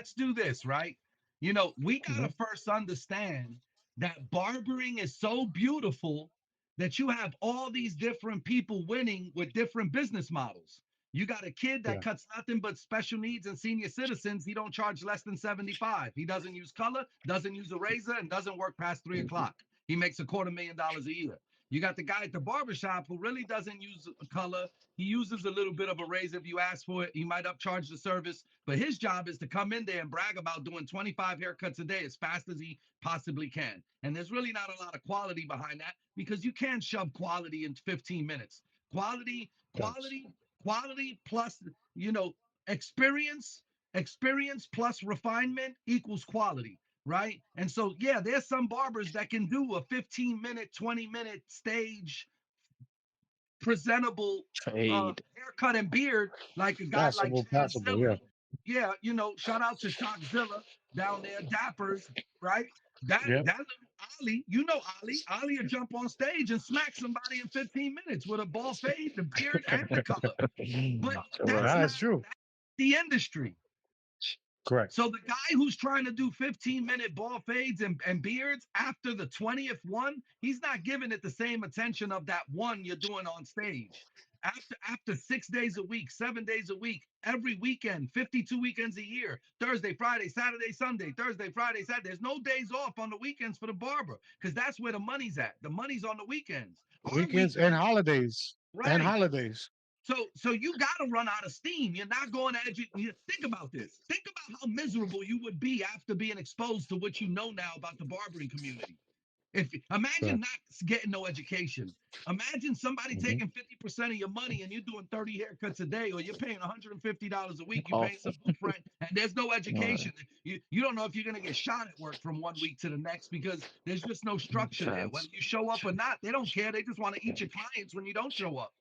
let's do this, right? We gotta first understand that barbering is so beautiful that you have all these different people winning with different business models. You got a kid that Yeah. cuts nothing but special needs and senior citizens. He don't charge less than 75. He doesn't use color, doesn't use a razor, and doesn't work past 3 o'clock. He makes $250,000 a year. You got the guy at the barbershop who really doesn't use color. He uses a little bit of a razor if you ask for it. He might upcharge the service, but his job is to come in there and brag about doing 25 haircuts a day as fast as he possibly can. And there's really not a lot of quality behind that because you can't shove quality in 15 minutes. Quality, Yes. quality, quality plus, you know, experience, experience plus refinement equals quality, right? And so, yeah, there's some barbers that can do a 15-minute, 20-minute stage presentable Trade. haircut and beard like a guy like Passable, yeah. Shockzilla. Yeah, shout out to Shockzilla down there, Dappers, right? Yep. That little Ali, Ali. Ali will jump on stage and smack somebody in 15 minutes with a ball fade, the beard, and the color. But that's Correct. not That's true. the industry. Correct. So the guy who's trying to do 15-minute ball fades and beards after the 20th one, he's not giving it the same attention of that one you're doing on stage. After 6 days a week, 7 days a week, every weekend, 52 weekends a year, Thursday, Friday, Saturday, Sunday, Thursday, Friday, Saturday. There's no days off on the weekends for the barber because that's where the money's at. The money's on the weekends. Our Weekends and weekends, holidays. And right? holidays. So you got to run out of steam. You're not going to educate. Think about this. Think about how miserable you would be after being exposed to what you know now about the barbering community. If imagine Correct. not getting no education. Imagine somebody Hmm. taking 50% of your money and you're doing 30 haircuts a day, or you're paying $150 a week. You're paying Awful. some good friend, and there's no Right. education. You don't know if you're gonna get shot at work from one week to the next because there's just no structure there. Whether Chance. you show up or not, they don't care. They just want to eat your clients when you don't show up.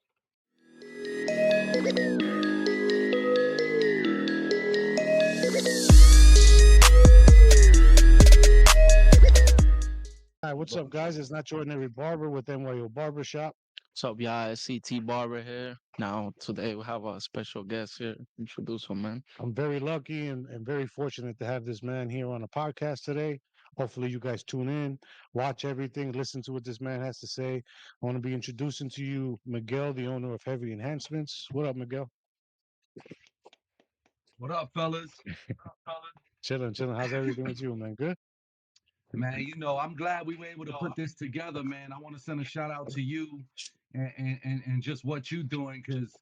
Hi, what's up, guys? It's not your ordinary barber with N.Y.O Barbershop. What's up, y'all? It's CT Barber here. Now, today we have a special guest here. Introduce him, man. I'm very lucky and very fortunate to have this man here on the podcast today. Hopefully, you guys tune in, watch everything, listen to what this man has to say. I want to be introducing to you Miguel, the owner of Hevie Enhancements. What up, Miguel? What up, fellas? Chilling, chilling. How's everything with you, man? Good? Man, I'm glad we were able to put this together, man. I want to send a shout out to you and just what you're doing because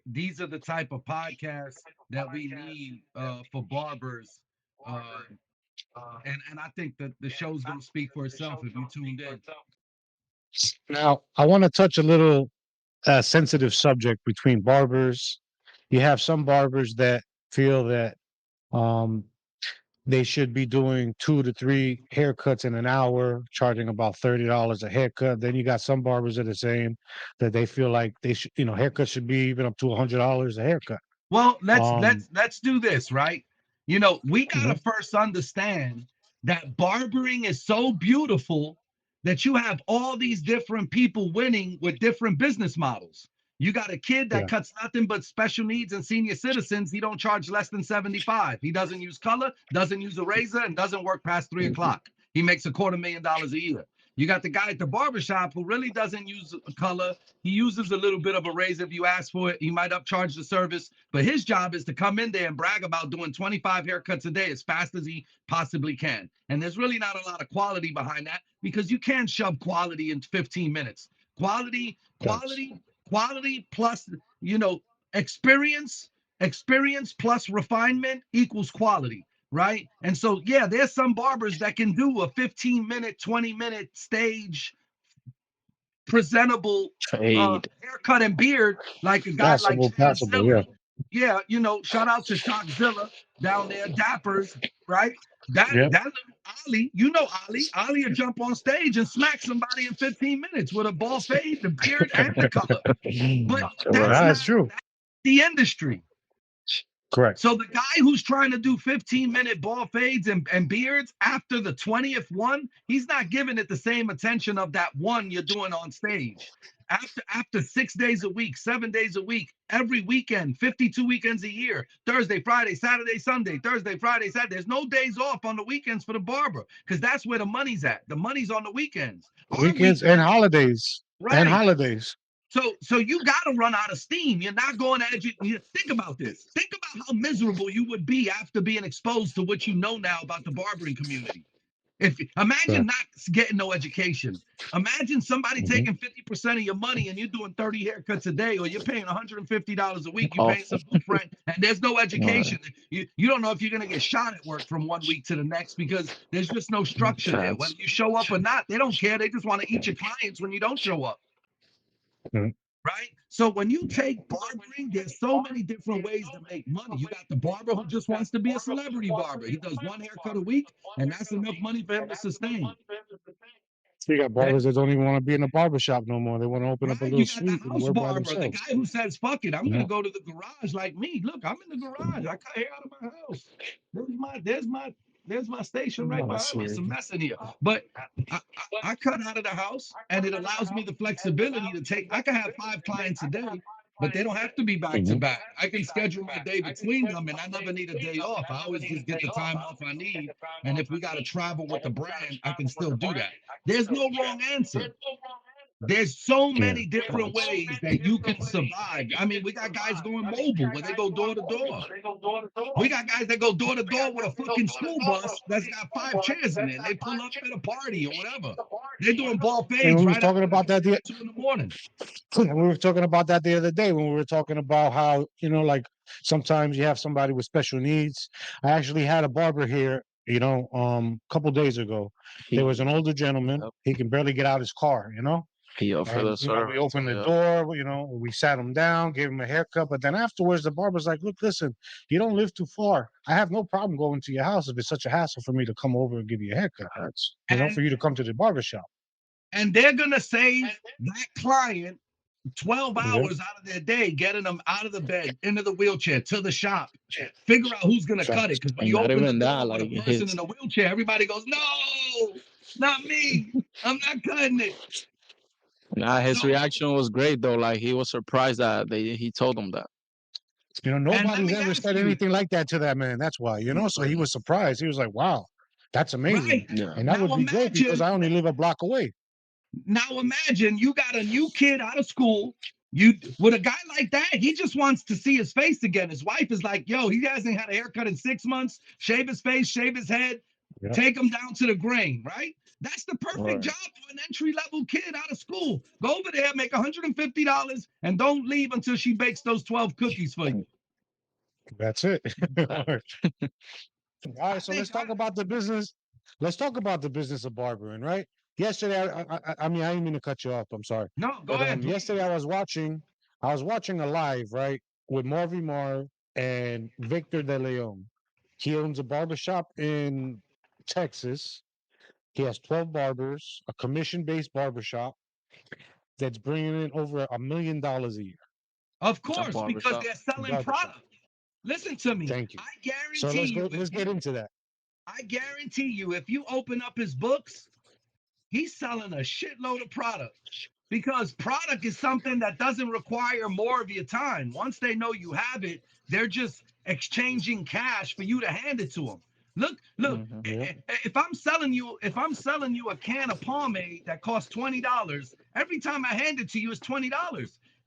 these are the type of podcasts that we need for barbers. Uh, and I think that the show's going to speak for itself if you tuned in. Now, I want to touch a little sensitive subject between barbers. You have some barbers that feel that um, they should be doing 2 to 3 haircuts in an hour, charging about $30 a haircut. Then you got some barbers that are saying that they feel like they should, haircuts should be even up to $100 a haircut. Well, let's Um, let's let's do this, right? We got to mhm, first understand that barbering is so beautiful that you have all these different people winning with different business models. You got a kid that yeah, cuts nothing but special needs and senior citizens. He don't charge less than 75. He doesn't use color, doesn't use a razor, and doesn't work past 3 o'clock. He makes $250,000 a year. You got the guy at the barbershop who really doesn't use color. He uses a little bit of a razor if you ask for it. He might upcharge the service, but his job is to come in there and brag about doing 25 haircuts a day as fast as he possibly can. And there's really not a lot of quality behind that because you can't shove quality in 15 minutes. Quality, yes. quality, quality plus, experience, experience plus refinement equals quality, right? And so, yeah, there's some barbers that can do a 15-minute, 20-minute stage presentable Trade. haircut and beard like a guy like Passable, yeah. Shockzilla. Yeah, shout out to Shockzilla down there, Dappers, right? Yep. That little Ali, Ali. Ali will jump on stage and smack somebody in 15 minutes with a ball fade, the beard, and the color. But that's Correct. not That's true. the industry. Correct. So the guy who's trying to do 15-minute ball fades and beards after the 20th one, he's not giving it the same attention of that one you're doing on stage. After 6 days a week, 7 days a week, every weekend, 52 weekends a year, Thursday, Friday, Saturday, Sunday, Thursday, Friday, Saturday. There's no days off on the weekends for the barber because that's where the money's at. The money's on the weekends. Our Weekends and weekends, holidays. And right? holidays. So you got to run out of steam. You're not going to educate. Think about this. Think about how miserable you would be after being exposed to what you know now about the barbering community. If imagine Correct. not getting no education. Imagine somebody Mhm. taking 50% of your money and you're doing 30 haircuts a day, or you're paying $150 a week. You're paying Off. some good friend, and there's no Right. education. You don't know if you're gonna get shot at work from one week to the next because there's just no structure there. Whether Facts. you show up or not, they don't care. They just want to eat your clients when you don't show up. Mhm. Right? So when you take barbering, there's so many different ways to make money. You got the barber who just wants to be a celebrity barber. He does one haircut a week, and that's enough money for him to sustain. So you got Then barbers that don't even want to be in a barber shop no more. They want to open up a right, little you got the suite and house work by barber, the themselves. guy who says, fuck it, I'm You gonna know? go to the garage like me. Look, I'm in the garage. I cut hair out of my house. There's my station right Oh, behind that's me. It's a weird. mess in here. But I cut out of the house and it allows me the flexibility to take, I can have 5 clients a day, but they don't have to be back to Mhm. back. I can schedule my day between them and I never need a day off. I always just get the time off I need. And if we got to travel with the brand, I can still do that. There's no wrong answer. There's so Yeah. many different Facts. ways that you can survive. I mean, we got guys going mobile where they go door to door. We got guys that go door to door with a fucking school bus that's got 5 chairs in it. And they pull up at a party or whatever. They're doing ball And fades we were right talking after the about that class at 2 in the morning. we were talking about that the other day when we were talking about how, like sometimes you have somebody with special needs. I actually had a barber here, a couple days ago. There was He, an older gentleman. yep, He can barely get out his car, he offered and the we service. opened the Yep. door, we sat him down, gave him a haircut, but then afterwards the barber's like, look, listen, you don't live too far. I have no problem going to your house if it's such a hassle for me to come over and give you a haircut, Facts. for And you to come to the barber shop. they're gonna save that client 12 Yeah. hours out of their day, getting them out of the bed, into the wheelchair, to the shop. Figure out who's gonna cut it. Facts. Because when And you not open the even door that, with a like person in his a wheelchair, everybody goes, no, not me. I'm not cutting it. nah, his So, reaction was great though. Like he was surprised that he told him that. and let Nobody's me ever ask said you, anything like that to that man. That's why, so he was surprised. He was like, wow, that's amazing. right? Yeah. And that Now would be great because imagine I only live a block away. Now imagine you got a new kid out of school. You with a guy like that, he just wants to see his face again. His wife is like, yo, he hasn't had a haircut in 6 months. Shave his face, shave his head, Yeah. take him down to the grain, right? That's the perfect Right. job for an entry-level kid out of school. Go over there, make $150, and don't leave until she bakes those 12 cookies for you. That's it. All Facts. right. All right. I So think let's talk about the business. Let's talk about the business of barbering, right? Yesterday, I mean, I didn't mean to cut you off. I'm sorry. no, go But ahead, yesterday please. I was watching a live, right, with Marvy Marv and Victor De Leon. He owns a barbershop in Texas. He has 12 barbers, a commission-based barbershop that's bringing in over $1 million a year. Of A course, because barbershop. they're selling Barbershop. product. Listen to me. Thank you. I So guarantee you, if let's you get into that. I guarantee you, if you open up his books, he's selling a shitload of product because product is something that doesn't require more of your time. Once they know you have it, they're just exchanging cash for you to hand it to them. Look. Hmm. Yeah. If I'm selling you a can of pomade that costs $20, every time I hand it to you is $20.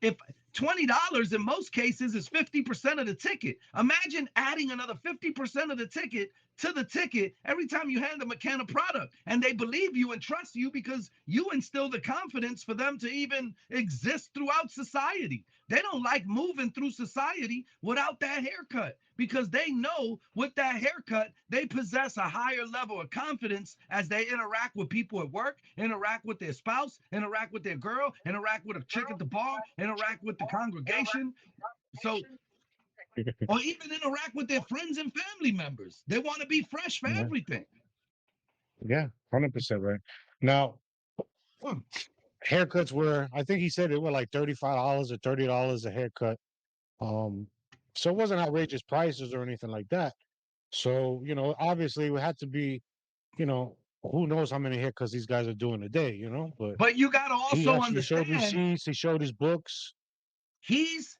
If $20 in most cases is 50% of the ticket. Imagine adding another 50% of the ticket to the ticket every time you hand them a can of product. And they believe you and trust you because you instill the confidence for them to even exist throughout society. They don't like moving through society without that haircut because they know with that haircut, they possess a higher level of confidence as they interact with people at work, interact with their spouse, interact with their girl, interact with a chick at the bar, interact with the congregation. So, or even interact with their friends and family members. They want to be fresh for Yeah. everything. Yeah. 100% right. Now, haircuts were, I think he said it were like $35 or $30 a haircut. Um, So it wasn't outrageous prices or anything like that. So, obviously it had to be, who knows how many haircuts these guys are doing a day, but But you got to he also actually showed understand receipts, he showed his books. he's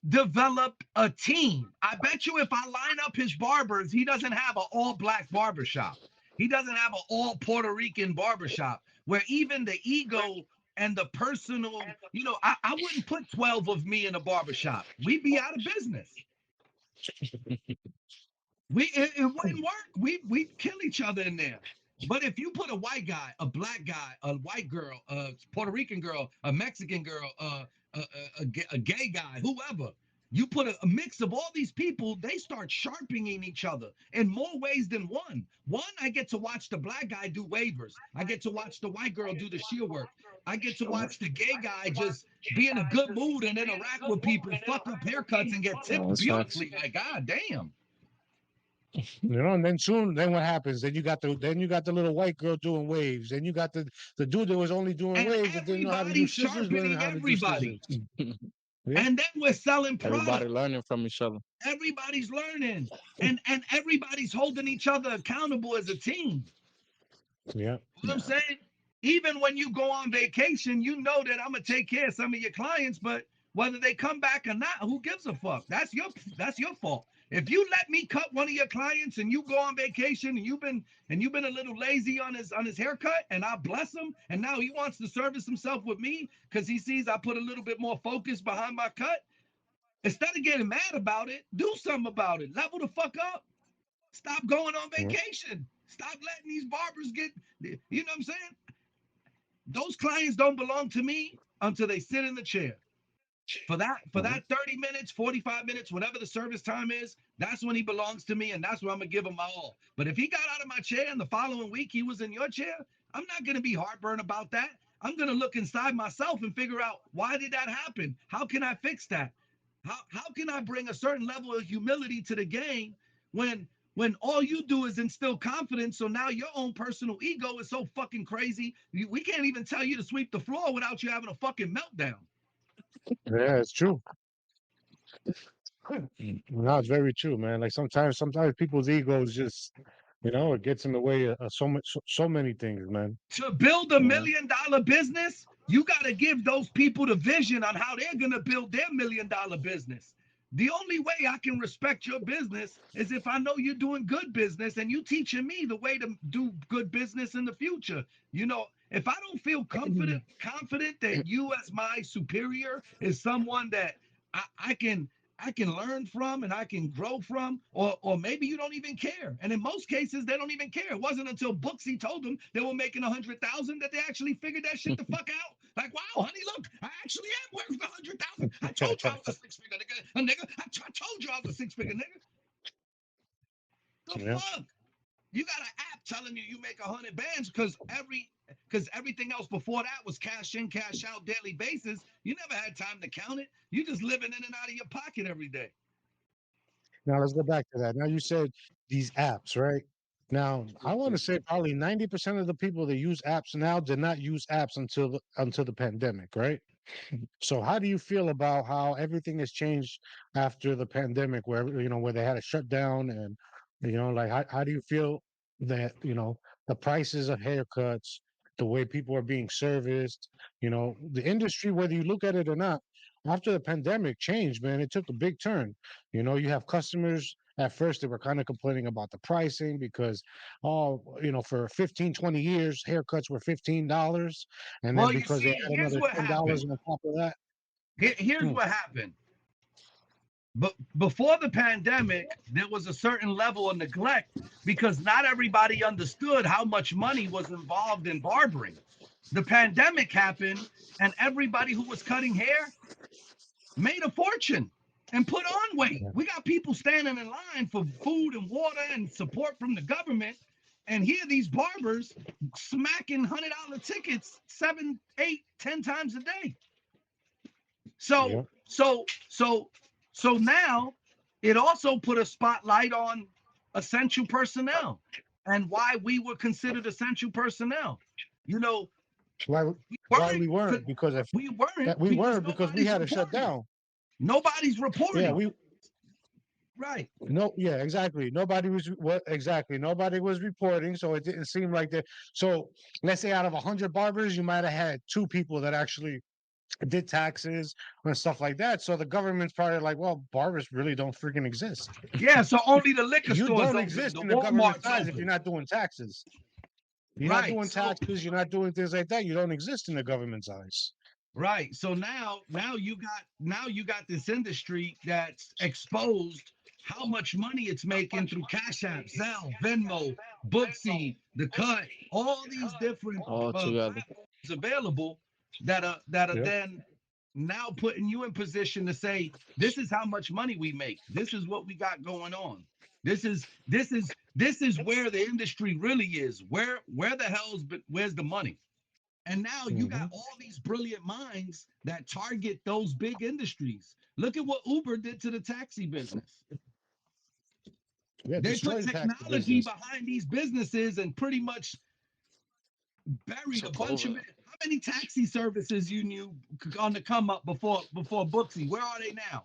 developed a team. I bet you if I line up his barbers, he doesn't have an all black barbershop. He doesn't have an all Puerto Rican barbershop where even the ego and the personal, I wouldn't put 12 of me in a barbershop. We'd be out of business. It wouldn't work. We'd kill each other in there. But if you put a white guy, a black guy, a white girl, a Puerto Rican girl, a Mexican girl, a gay guy, whoever, you put a mix of all these people, they start sharpening each other in more ways than one. One, I get to watch the black guy do waivers. I get to watch the white girl do the shear work. I get to watch the gay guy just be in a good mood and interact with people, fuck up haircuts, and get No, tipped that's facts. beautifully. Like, god damn. And then what happens? Then you got the little white girl doing waves. Then you got the dude that was only doing And waves that didn't know how to do everybody's scissors, learning sharpening how to do everybody. scissors. Yeah, And then we're selling Everybody product. learning from each other. Everybody's learning. And everybody's holding each other accountable as a team. yeah. You know what I'm saying? Even when you go on vacation, you know that I'm gonna take care of some of your clients, but whether they come back or not, who gives a fuck? That's your fault. If you let me cut one of your clients and you go on vacation and you've been a little lazy on his haircut, and I bless him, and now he wants to service himself with me because he sees I put a little bit more focus behind my cut. Instead of getting mad about it, do something about it. Level the fuck up. Stop going on Yeah. vacation. Stop letting these barbers get, you know what I'm saying? Those clients don't belong to me until they sit in the chair. For that 30 minutes, 45 minutes, whatever the service time is, that's when he belongs to me, and that's when I'm gonna give him my all. But if he got out of my chair and the following week he was in your chair, I'm not gonna be heartburned about that. I'm gonna look inside myself and figure out why did that happen? How can I fix that? How can I bring a certain level of humility to the game when all you do is instill confidence? So now your own personal ego is so fucking crazy. We can't even tell you to sweep the floor without you having a fucking meltdown. Yeah, it's true. No, it's very true, man. Like sometimes people's egos just, it gets in the way of so many things, man. To build a You know? $1 million business, you got to give those people the vision on how they're going to build their $1 million business. The only way I can respect your business is if I know you're doing good business and you teaching me the way to do good business in the future. If I don't feel confident that you as my superior is someone that I can learn from and I can grow from, or maybe you don't even care. And in most cases, they don't even care. It wasn't until Booksy told them they were making 100,000 that they actually figured that shit the fuck out. Like, wow, honey, look, I actually am worth 100,000. I told you I was a six-figure nigga. I told you I was a six-figure nigga. The Yeah. fuck? You got an app telling you make 100 bands because everything else before that was cash in, cash out, daily basis. You never had time to count it. You just living in and out of your pocket every day. Now let's go back to that. Now you said these apps, right? Now I want to say probably 90% of the people that use apps now did not use apps until the pandemic, right? So how do you feel about how everything has changed after the pandemic, where they had a shutdown, and like how do you feel that the prices of haircuts, the way people are being serviced, the industry, whether you look at it or not, after the pandemic changed, man, it took a big turn. You have customers at first they were kind of complaining about the pricing because, for 15, 20 years, haircuts were $15. And then Well, you because they see, add here's another what $10 happened. on top of that. Here's Hmm. what happened. But before the pandemic, there was a certain level of neglect because not everybody understood how much money was involved in barbering. The pandemic happened, and everybody who was cutting hair made a fortune and put on weight. Yeah. We got people standing in line for food and water and support from the government. And here these barbers smacking $100 tickets 7, 8, 10 times a day. So Yeah. so so so now it also put a spotlight on essential personnel and why we were considered essential personnel. You know, Why we why weren't we weren't? Because if we weren't that we because weren't because we nobody's had to shut reporting it. down. Nobody's Yeah, reporting. Right. No, yeah, exactly. Nobody was what exactly. Nobody was reporting, so it didn't seem like that. So let's say out of 100 barbers, you might have had 2 people that actually did taxes and stuff like that. So the government's probably like, well, barbers really don't freaking exist. Yeah. So only the liquor You stores don't open. exist The in the government's Walmart's eyes if you're open. not doing taxes. You're not Right. doing So taxes. You're not doing things like that. You don't exist in the government's eyes. right. So now you got this industry that's exposed how much money it's making through Cash App, Zelle, Venmo, Booksy, The Cut, all these different all together. platforms available that are Yeah. then now putting you in position to say, this is how much money we make. This is what we got going on. This is where the industry really is. Where the where's the money? And now you got Hmm. all these brilliant minds that target those big industries. Look at what Uber did to the taxi business. Yeah. They put Destroy the taxi technology business. behind these businesses and pretty much buried a Took bunch of over. it. How many taxi services you knew on the come up before Booksy? Where are they now?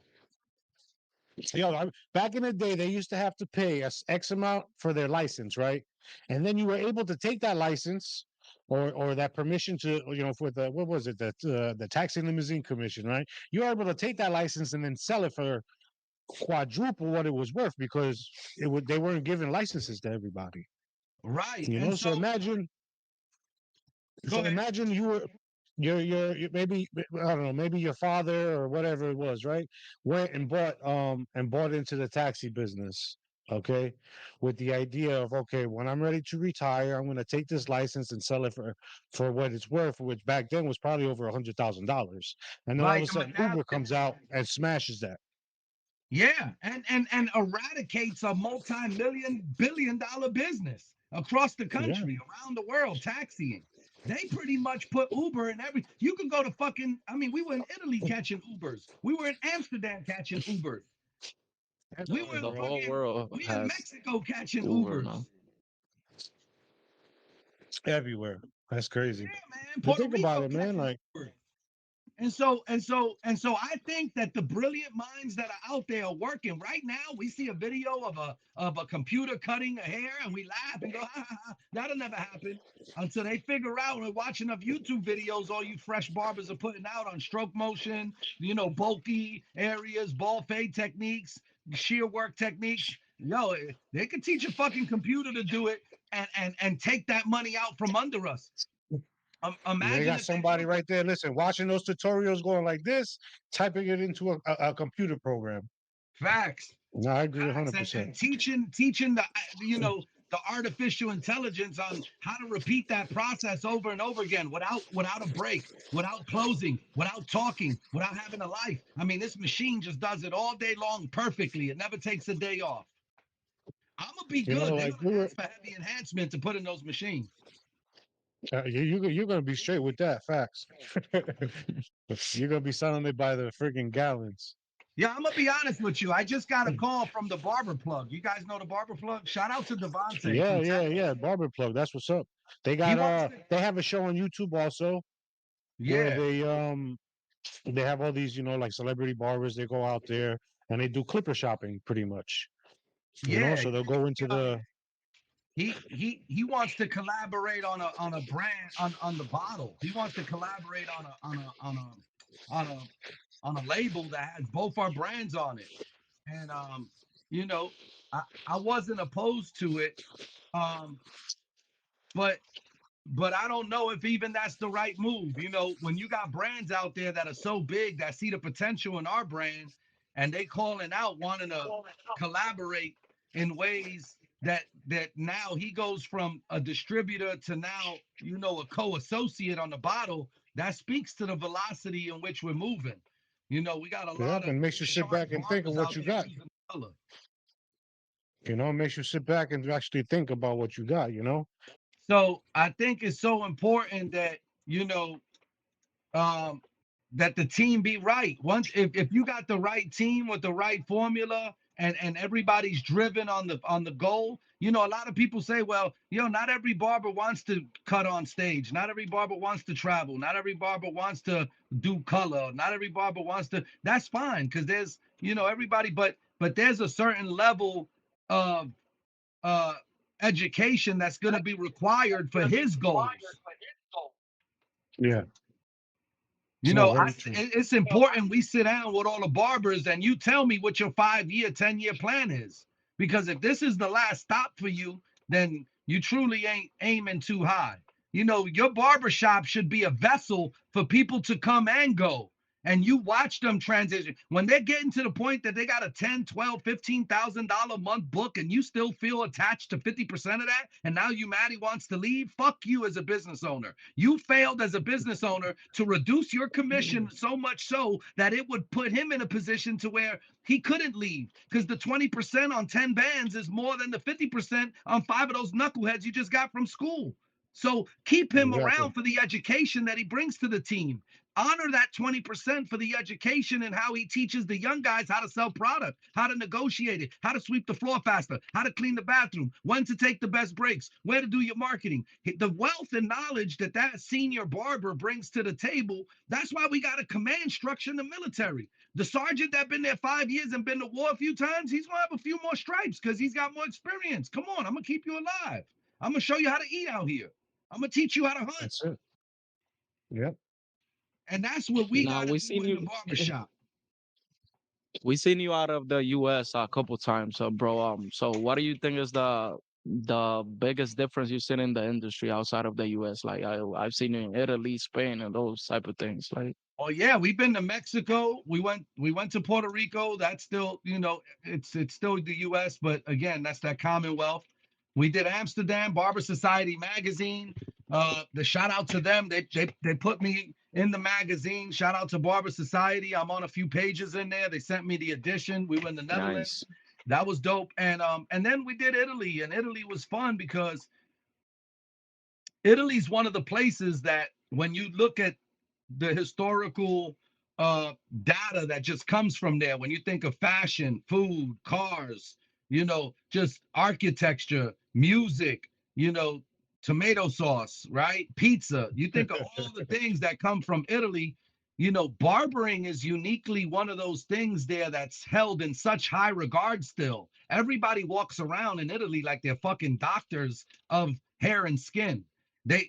Back in the day, they used to have to pay us X amount for their license, right? And then you were able to take that license or that permission to, for the what was it, the taxi limousine commission, right? You were able to take that license and then sell it for quadruple what it was worth because they weren't giving licenses to everybody, Right. you And know. so go So ahead. imagine you were maybe I don't know, maybe your father or whatever it was, right? Went and bought into the taxi business, okay, with the idea of, okay, when I'm ready to retire, I'm going to take this license and sell it for what it's worth, which back then was probably over $100,000. And then all of Right. a sudden, Uber comes out and smashes that. Yeah, and eradicates a multi-million billion-dollar business across the Yeah, country, around the world, taxiing. They pretty much put Uber in every. You could go to fucking. I mean, we were in Italy catching Ubers. We were in Amsterdam catching Ubers. We were in The everywhere, whole fucking. world We in has Mexico catching Uber now. Ubers. everywhere. That's crazy. Yeah, man. But Puerto think about Rico it, man. catching Like, Ubers. And so I think that the brilliant minds that are out there are working right now. We see a video of a computer cutting a hair and we laugh and go, ha, ha, ha. That'll never happen until they figure out and watching enough YouTube videos all you fresh barbers are putting out on stroke motion, bulky areas, ball fade techniques, shear work techniques. Yo, they could teach a fucking computer to do it and take that money out from under us. they Imagine got if they somebody took right there, listen, watching those tutorials going like this, typing it into a computer program. facts. No, I agree Facts and, 100%. and teaching the artificial intelligence on how to repeat that process over and over again without a break, without closing, without talking, without having a life. I mean, this machine just does it all day long perfectly. It never takes a day off. I'm gonna be good. They're Like gonna ask for heavy enhancement to put in those machines. you're gonna be straight with that. Facts. You're gonna be selling it by the freaking gallons. Yeah, I'm gonna be honest with you. I just got a call from the barber plug. You guys know the barber plug? Shout out to Devontae Yeah, from yeah, Texas. yeah. Barber plug. That's what's up. They He got wants to. they have a show on YouTube also where Yeah, they have all these, like celebrity barbers. They go out there and they do clipper shopping pretty much. yeah. So they'll go into the He wants to collaborate on a brand on the bottle. He wants to collaborate on a label that has both our brands on it. And you know, I wasn't opposed to it. Um, but but I don't know if even that's the right move. When you got brands out there that are so big that see the potential in our brand and they calling out wanting to collaborate in ways that now he goes from a distributor to now, a co-associate on the bottle, that speaks to the velocity in which we're moving. We got a lot Yep, of and makes you sit sharp back and think of barbers what out you there got. using color. Makes you sit back and actually think about what you got. So I think it's so important that, um, that the team be right. Once if you got the right team with the right formula and everybody's driven on the goal, a lot of people say, well, not every barber wants to cut on stage, not every barber wants to travel, not every barber wants to do color, not every barber wants to. That's fine because there's everybody, but but there's a certain level of uh education that's going to be required for his goals. Yeah. You No, know, very true. it's important we sit down with all the barbers and you tell me what your 5-year, 10-year plan is. Because if this is the last stop for you, then you truly ain't aiming too high. You know, your barbershop should be a vessel for people to come and go. And you watch them transition. When they're getting to the point that they got a 10, 12, $15,000 a month book and you still feel attached to 50% of that, and now you mad he wants to leave, fuck you as a business owner. You failed as a business owner to reduce your commission so much so that it would put him in a position to where he couldn't leave because the 20% on 10 bands is more than the 50% on 5 of those knuckleheads you just got from school. So keep him Exactly. around for the education that he brings to the team. Honor that 20% for the education and how he teaches the young guys how to sell product, how to negotiate it, how to sweep the floor faster, how to clean the bathroom, when to take the best breaks, where to do your marketing. The wealth and knowledge that that senior barber brings to the table, that's why we got a command structure in the military. The sergeant that been there 5 years and been to war a few times, he's gonna have a few more stripes because he's got more experience. Come on, I'm gonna keep you alive. I'm gonna show you how to eat out here. I'm gonna teach you how to hunt. That's it. Yep. And that's what we Now gotta we do seen in the you. barbershop. We seen you out of the U.S. a couple times, bro. So what do you think is the biggest difference you've seen in the industry outside of the U.S.? Like I've seen you in Italy, Spain, and those type of things. Like Oh yeah, we've been to Mexico. We went to Puerto Rico. That's still, it's still the US, but again, that's that Commonwealth. We did Amsterdam, Barber Society magazine. The shout out to them. They put me in the magazine. Shout out to Barber Society. I'm on a few pages in there. They sent me the edition. We were in the nice. Netherlands. That was dope. And then we did Italy, and Italy was fun because Italy's one of the places that when you look at the historical uh, data that just comes from there, when you think of fashion, food, cars, just architecture, music, tomato sauce, right? Pizza. You think of all the things that come from Italy. Barbering is uniquely one of those things there that's held in such high regard still. Everybody walks around in Italy like they're fucking doctors of hair and skin.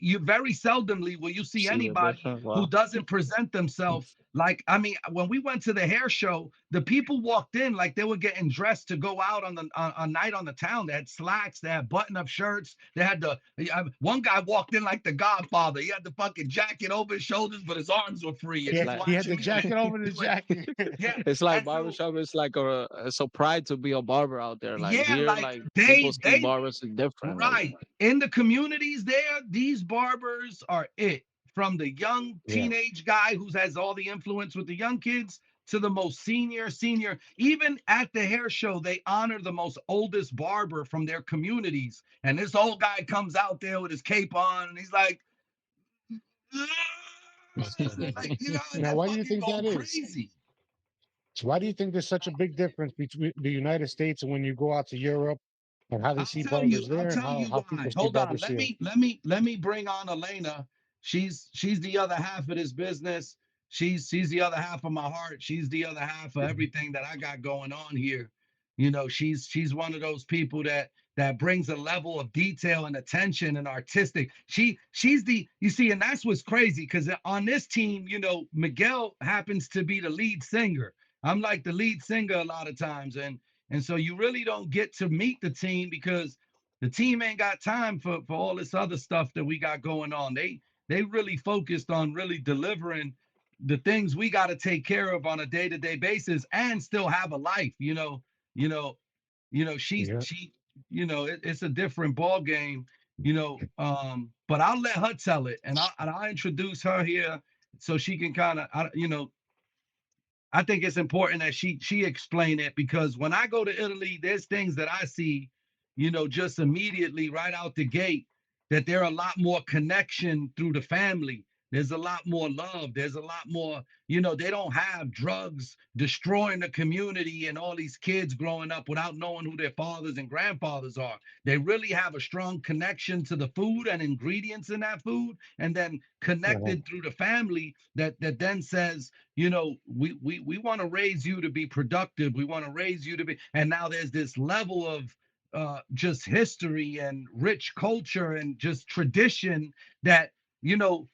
You very seldomly will you see See the anybody difference? who Wow. doesn't present themselves like, I mean, when we went to the hair show, the people walked in like they were getting dressed to go out on the on night on the town. They had slacks, they had button-up shirts, they had one guy walked in like the Godfather. He had the fucking jacket over his shoulders, but his arms were free, and It's Yeah, he's like he had watching the me like jacket over the do it. jacket. Yeah, it's like and so barbershop is like it's a pride to be a barber out there. Like yeah, here, like like people see they barbers as different. Like right. In the communities there, these barbers are it. From the young Yeah. teenage guy who has all the influence with the young kids to the most senior. Even at the hair show, they honor the most oldest barber from their communities. And this old guy comes out there with his cape on and he's like, like, and Now, they're why do you fucking think that going is? crazy. So why do you think there's such a big difference between the United States and when you go out to Europe and how they see barbers I'll there and tell how, you how people why. see Hold on. barbers Let here? me let me let me bring on Elena. She's the other half of this business. She's the other half of my heart. She's the other half of everything that I got going on here. She's one of those people that brings a level of detail and attention and artistic. She's the you see, and that's what's crazy because on this team, Miguel happens to be the lead singer. I'm like the lead singer a lot of times, and so you really don't get to meet the team because the team ain't got time for all this other stuff that we got going on. They really focused on really delivering the things we got to take care of on a day-to-day basis and still have a life, you know, Yeah. it's a different ball game, but I'll let her tell it and I'll introduce her here so she can kind of, I think it's important that she explain it because when I go to Italy, there's things that I see, just immediately right out the gate that there are a lot more connection through the family. There's a lot more love. There's a lot more, you know, they don't have drugs destroying the community and all these kids growing up without knowing who their fathers and grandfathers are. They really have a strong connection to the food and ingredients in that food, and then Uh-huh. connected through the family that then says, you know, we want to raise you to be productive. We want to raise you to be, and now there's this level of just history and rich culture and just tradition that, you know,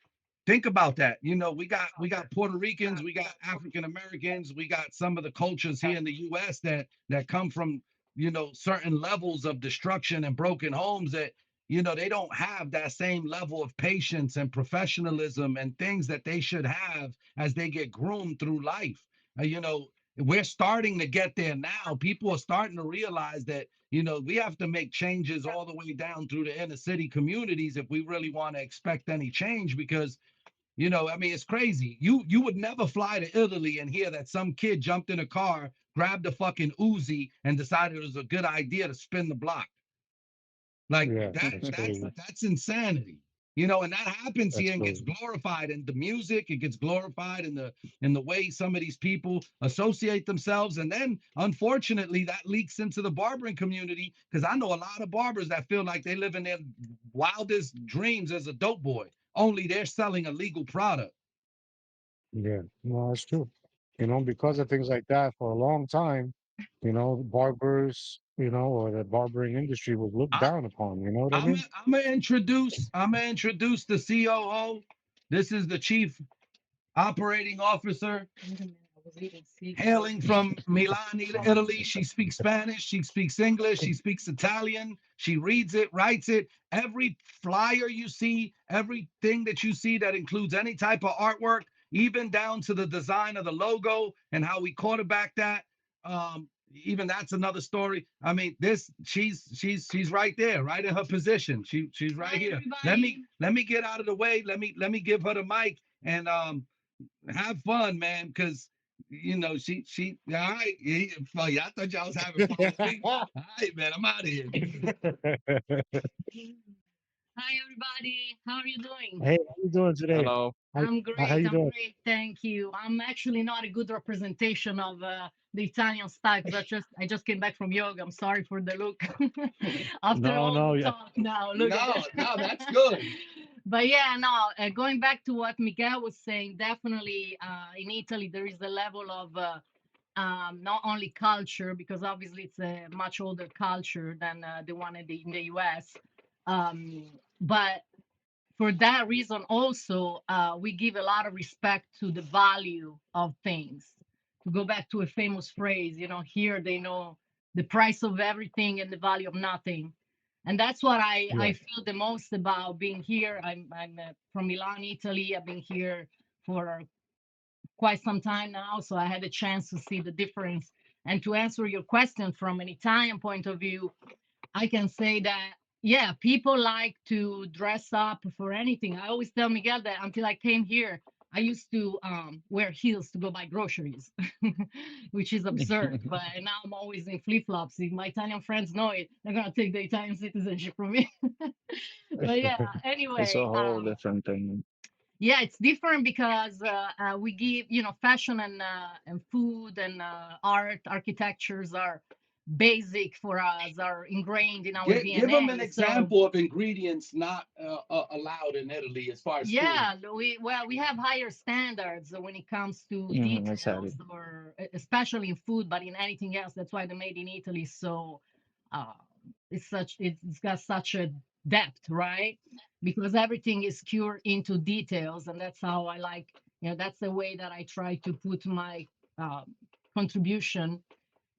think about that. You know, we got Puerto Ricans, we got African Americans, we got some of the cultures here in the US that come from, you know, certain levels of destruction and broken homes that, you know, they don't have that same level of patience and professionalism and things that they should have as they get groomed through life. You know, we're starting to get there now. People are starting to realize that, you know, we have to make changes all the way down through the inner city communities if we really want to expect any change. Because, you know, I mean, it's crazy. You would never fly to Italy and hear that some kid jumped in a car, grabbed a fucking Uzi, and decided it was a good idea to spin the block. Like Yeah, that that's that's crazy. that's insanity. You know, and that happens That's here and gets crazy. glorified in the music, it gets glorified in the way some of these people associate themselves. And then unfortunately that leaks into the barbering community because I know a lot of barbers that feel like they live in their wildest dreams as a dope boy, only they're selling a legal product. Yeah, no, that's true. Because of things like that, for a long time, barbers, or the barbering industry was looked I, down upon. You know what I I'm mean? gonna introduce the COO. This is the chief operating officer, hailing from Milan, Italy. She speaks Spanish, she speaks English, she speaks Italian, she reads it, writes it. Every flyer you see, everything that you see that includes any type of artwork, even down to the design of the logo and how we quarterback that. Even that's another story. I mean, this she's right there, right in her position. She's right here. Let me get out of the way. Let me give her the mic and have fun, man, because you know she all right. Yeah, yeah, I thought y'all was having fun with me. All right, man, I'm out of here. Hi, everybody. How are you doing? Hey, how you doing today? Hello. How, I'm how great. you I'm doing? great. Thank you. I'm actually not a good representation of the Italian style because I just came back from yoga. I'm sorry for the look. After No, all no, the yeah. talk now, look at No, it. no, that's good. But yeah, no. Going back to what Miguel was saying, definitely in Italy there is a level of not only culture because obviously it's a much older culture than the one in the US. But for that reason also we give a lot of respect to the value of things. To go back to a famous phrase, here they know the price of everything and the value of nothing. And that's what i Yeah. i feel the most about being here. I'm from Milan, Italy. I've been here for quite some time now, so I had a chance to see the difference. And to answer your question from an Italian point of view, I can say that, yeah, people like to dress up for anything. I always tell Miguel that until I came here, I used to wear heels to go buy groceries, which is absurd. But now I'm always in flip flops. If my Italian friends know it, they're gonna take the Italian citizenship from me. But yeah, It's a anyway, whole different thing. yeah, it's different because we give, fashion and food and art, architectures are basic for us, are ingrained in our Give them an DNA. So example of ingredients not allowed in Italy as far as food. yeah, we have higher standards when it comes to Exactly. details, or especially in food, but in anything else. That's why the made in Italy is so uh, it's got such a depth, right? Because everything is cured into details, and that's how I like. That's the way that I try to put my uh, contribution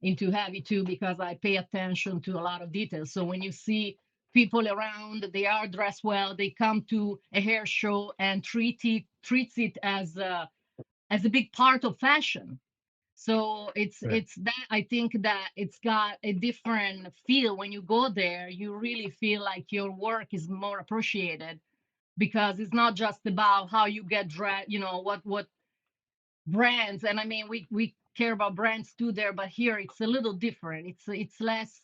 into Heavy too, because I pay attention to a lot of details. So when you see people around, they are dressed well, they come to a hair show and treats it as a big part of fashion. So it's Right. it's that I think that it's got a different feel when you go there. You really feel like your work is more appreciated because it's not just about how you get dressed, what brands. And I mean, we care about brands too there, but here it's a little different. It's less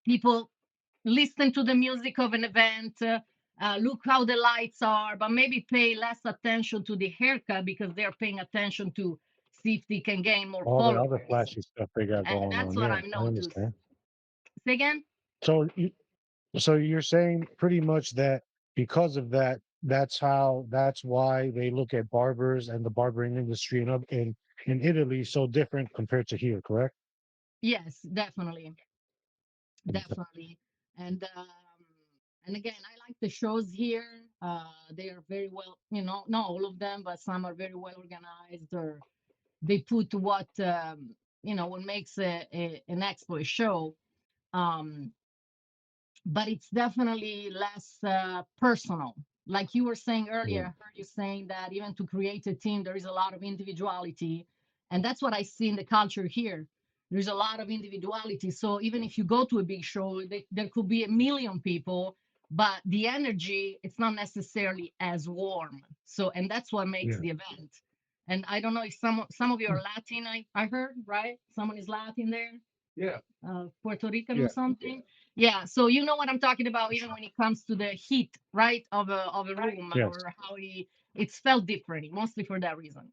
people listen to the music of an event. look how the lights are, but maybe pay less attention to the haircut because they're paying attention to see if they can gain more All the other followers. flashy stuff they got And going that's on. what Yeah, I've I noticed. understand. Say again? So so you're saying pretty much that because of that, that's why they look at barbers and the barbering industry in Italy so different compared to here, correct? Yes, definitely. Okay. Definitely. And again, I like the shows here. They are very well, not all of them, but some are very well organized, or they put what makes an expo a show. Um, but it's definitely less personal. Like you were saying Yeah. earlier, I heard you saying that even to create a team, there is a lot of individuality. And that's what I see in the culture here. There's a lot of individuality. So even if you go to a big show, there could be a million people, but the energy, it's not necessarily as warm. So, and that's what makes Yeah. the event. And I don't know if some of you are Latin, I heard, right? Someone is Latin there, Yeah. Puerto Rican Yeah. or something. Yeah, so you know what I'm talking about, even when it comes to the heat, right, of a room, Yes. or how it's felt differently, mostly for that reason.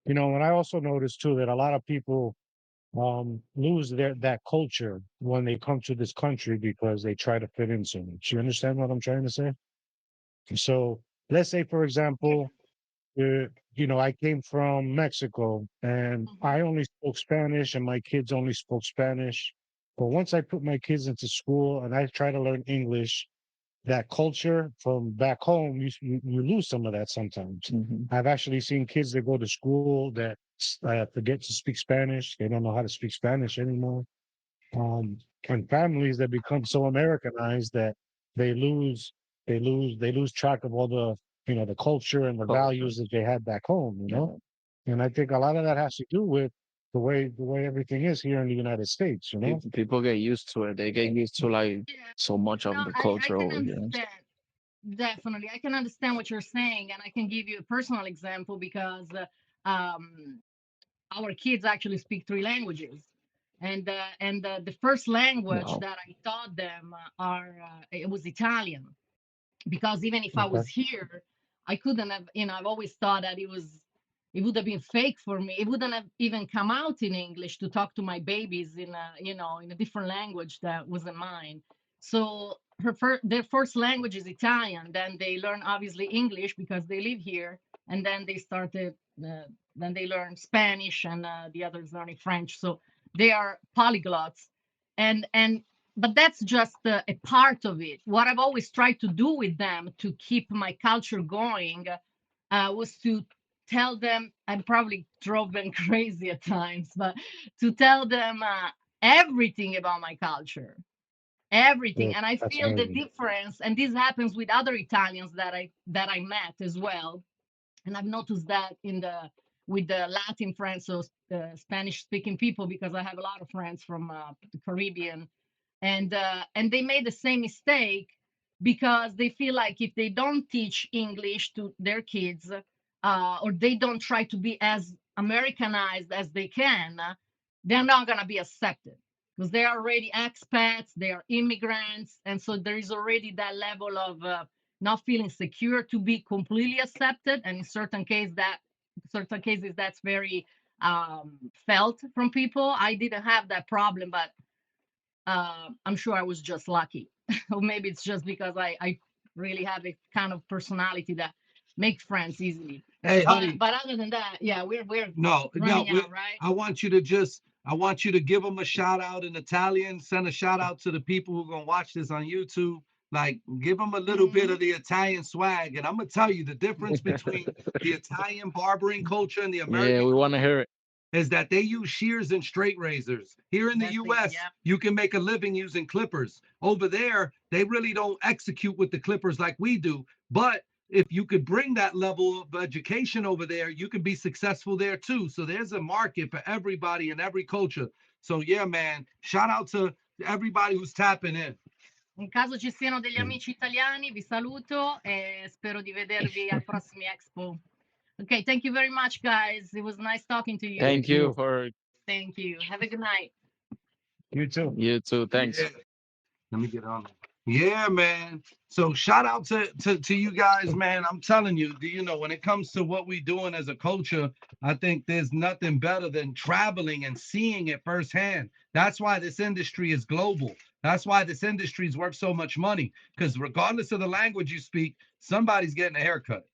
And I also noticed too that a lot of people lose that culture when they come to this country because they try to fit in so much. You understand what I'm trying to say? So let's say, for example, I came from Mexico and Mhm. I only spoke Spanish and my kids only spoke Spanish. But once I put my kids into school and I try to learn English, that culture from back home, you lose some of that sometimes. Mhm. I've actually seen kids that go to school that forget to speak Spanish. They don't know how to speak Spanish anymore. Um, and families that become so Americanized that they lose, they lose track of all the culture and the Culture. values that they had back home. Yeah. And I think a lot of that has to do with the way everything is here in the United States. People get used to it. They get used to like Yeah, so much no, of the I culture can over here. understand. Definitely, I can understand what you're saying, and I can give you a personal example because um, our kids actually speak three languages, and the first language Wow. that I taught them it was Italian. Because even if I Okay. was here, I couldn't have, I've always thought that it would have been fake for me. It wouldn't have even come out in English to talk to my babies in a different language that wasn't mine. So their first language is Italian. Then they learn obviously English because they live here, and then then they learn Spanish, and the others learning French. So they are polyglots, and but that's just a part of it. What I've always tried to do with them to keep my culture going was to tell them, and probably drove them crazy at times, but to tell them everything about my culture, everything. Good. And I That's feel the amazing. difference, and this happens with other Italians that I met as well. And I've noticed that with the Latin friends, so Spanish speaking people, because I have a lot of friends from the Caribbean, and they made the same mistake because they feel like if they don't teach English to their kids, or they don't try to be as Americanized as they can, they're not going to be accepted because they are already expats, they are immigrants, and so there is already that level of not feeling secure to be completely accepted. And in certain cases that's very felt from people. I didn't have that problem, but I'm sure I was just lucky. Or maybe it's just because I really have a kind of personality that make friends easily. Hey, But honey, but other than that, yeah, we're no, no, running out, right? I want you to give them a shout out in Italian. Send a shout out to the people who are gonna watch this on YouTube. Like, give them a little bit Mhm. of the Italian swag, and I'm gonna tell you the difference between the Italian barbering culture and the Yeah, American we want to culture hear it. is that they use shears and straight razors. Here in the That's it. US, Yeah. you can make a living using clippers. Over there, they really don't execute with the clippers like we do. But if you could bring that level of education over there, you could be successful there too. So there's a market for everybody in every culture. So yeah, man, shout out to everybody who's tapping in. In caso ci siano degli Mm. amici italiani, vi saluto e spero di vedervi ai prossimi Expo. Okay, thank you very much, guys. It was nice talking to you. Thank Thank you you. for Thank you. Have a good night. You too. you too. Thanks. Yeah. Let me get on. Yeah, man. So shout out to you guys, man. I'm telling you, you know, when it comes to what we doing as a culture, I think there's nothing better than traveling and seeing it firsthand. That's why this industry is global. That's why this industry is worth so much money. Because regardless of the language you speak, somebody's getting a haircut.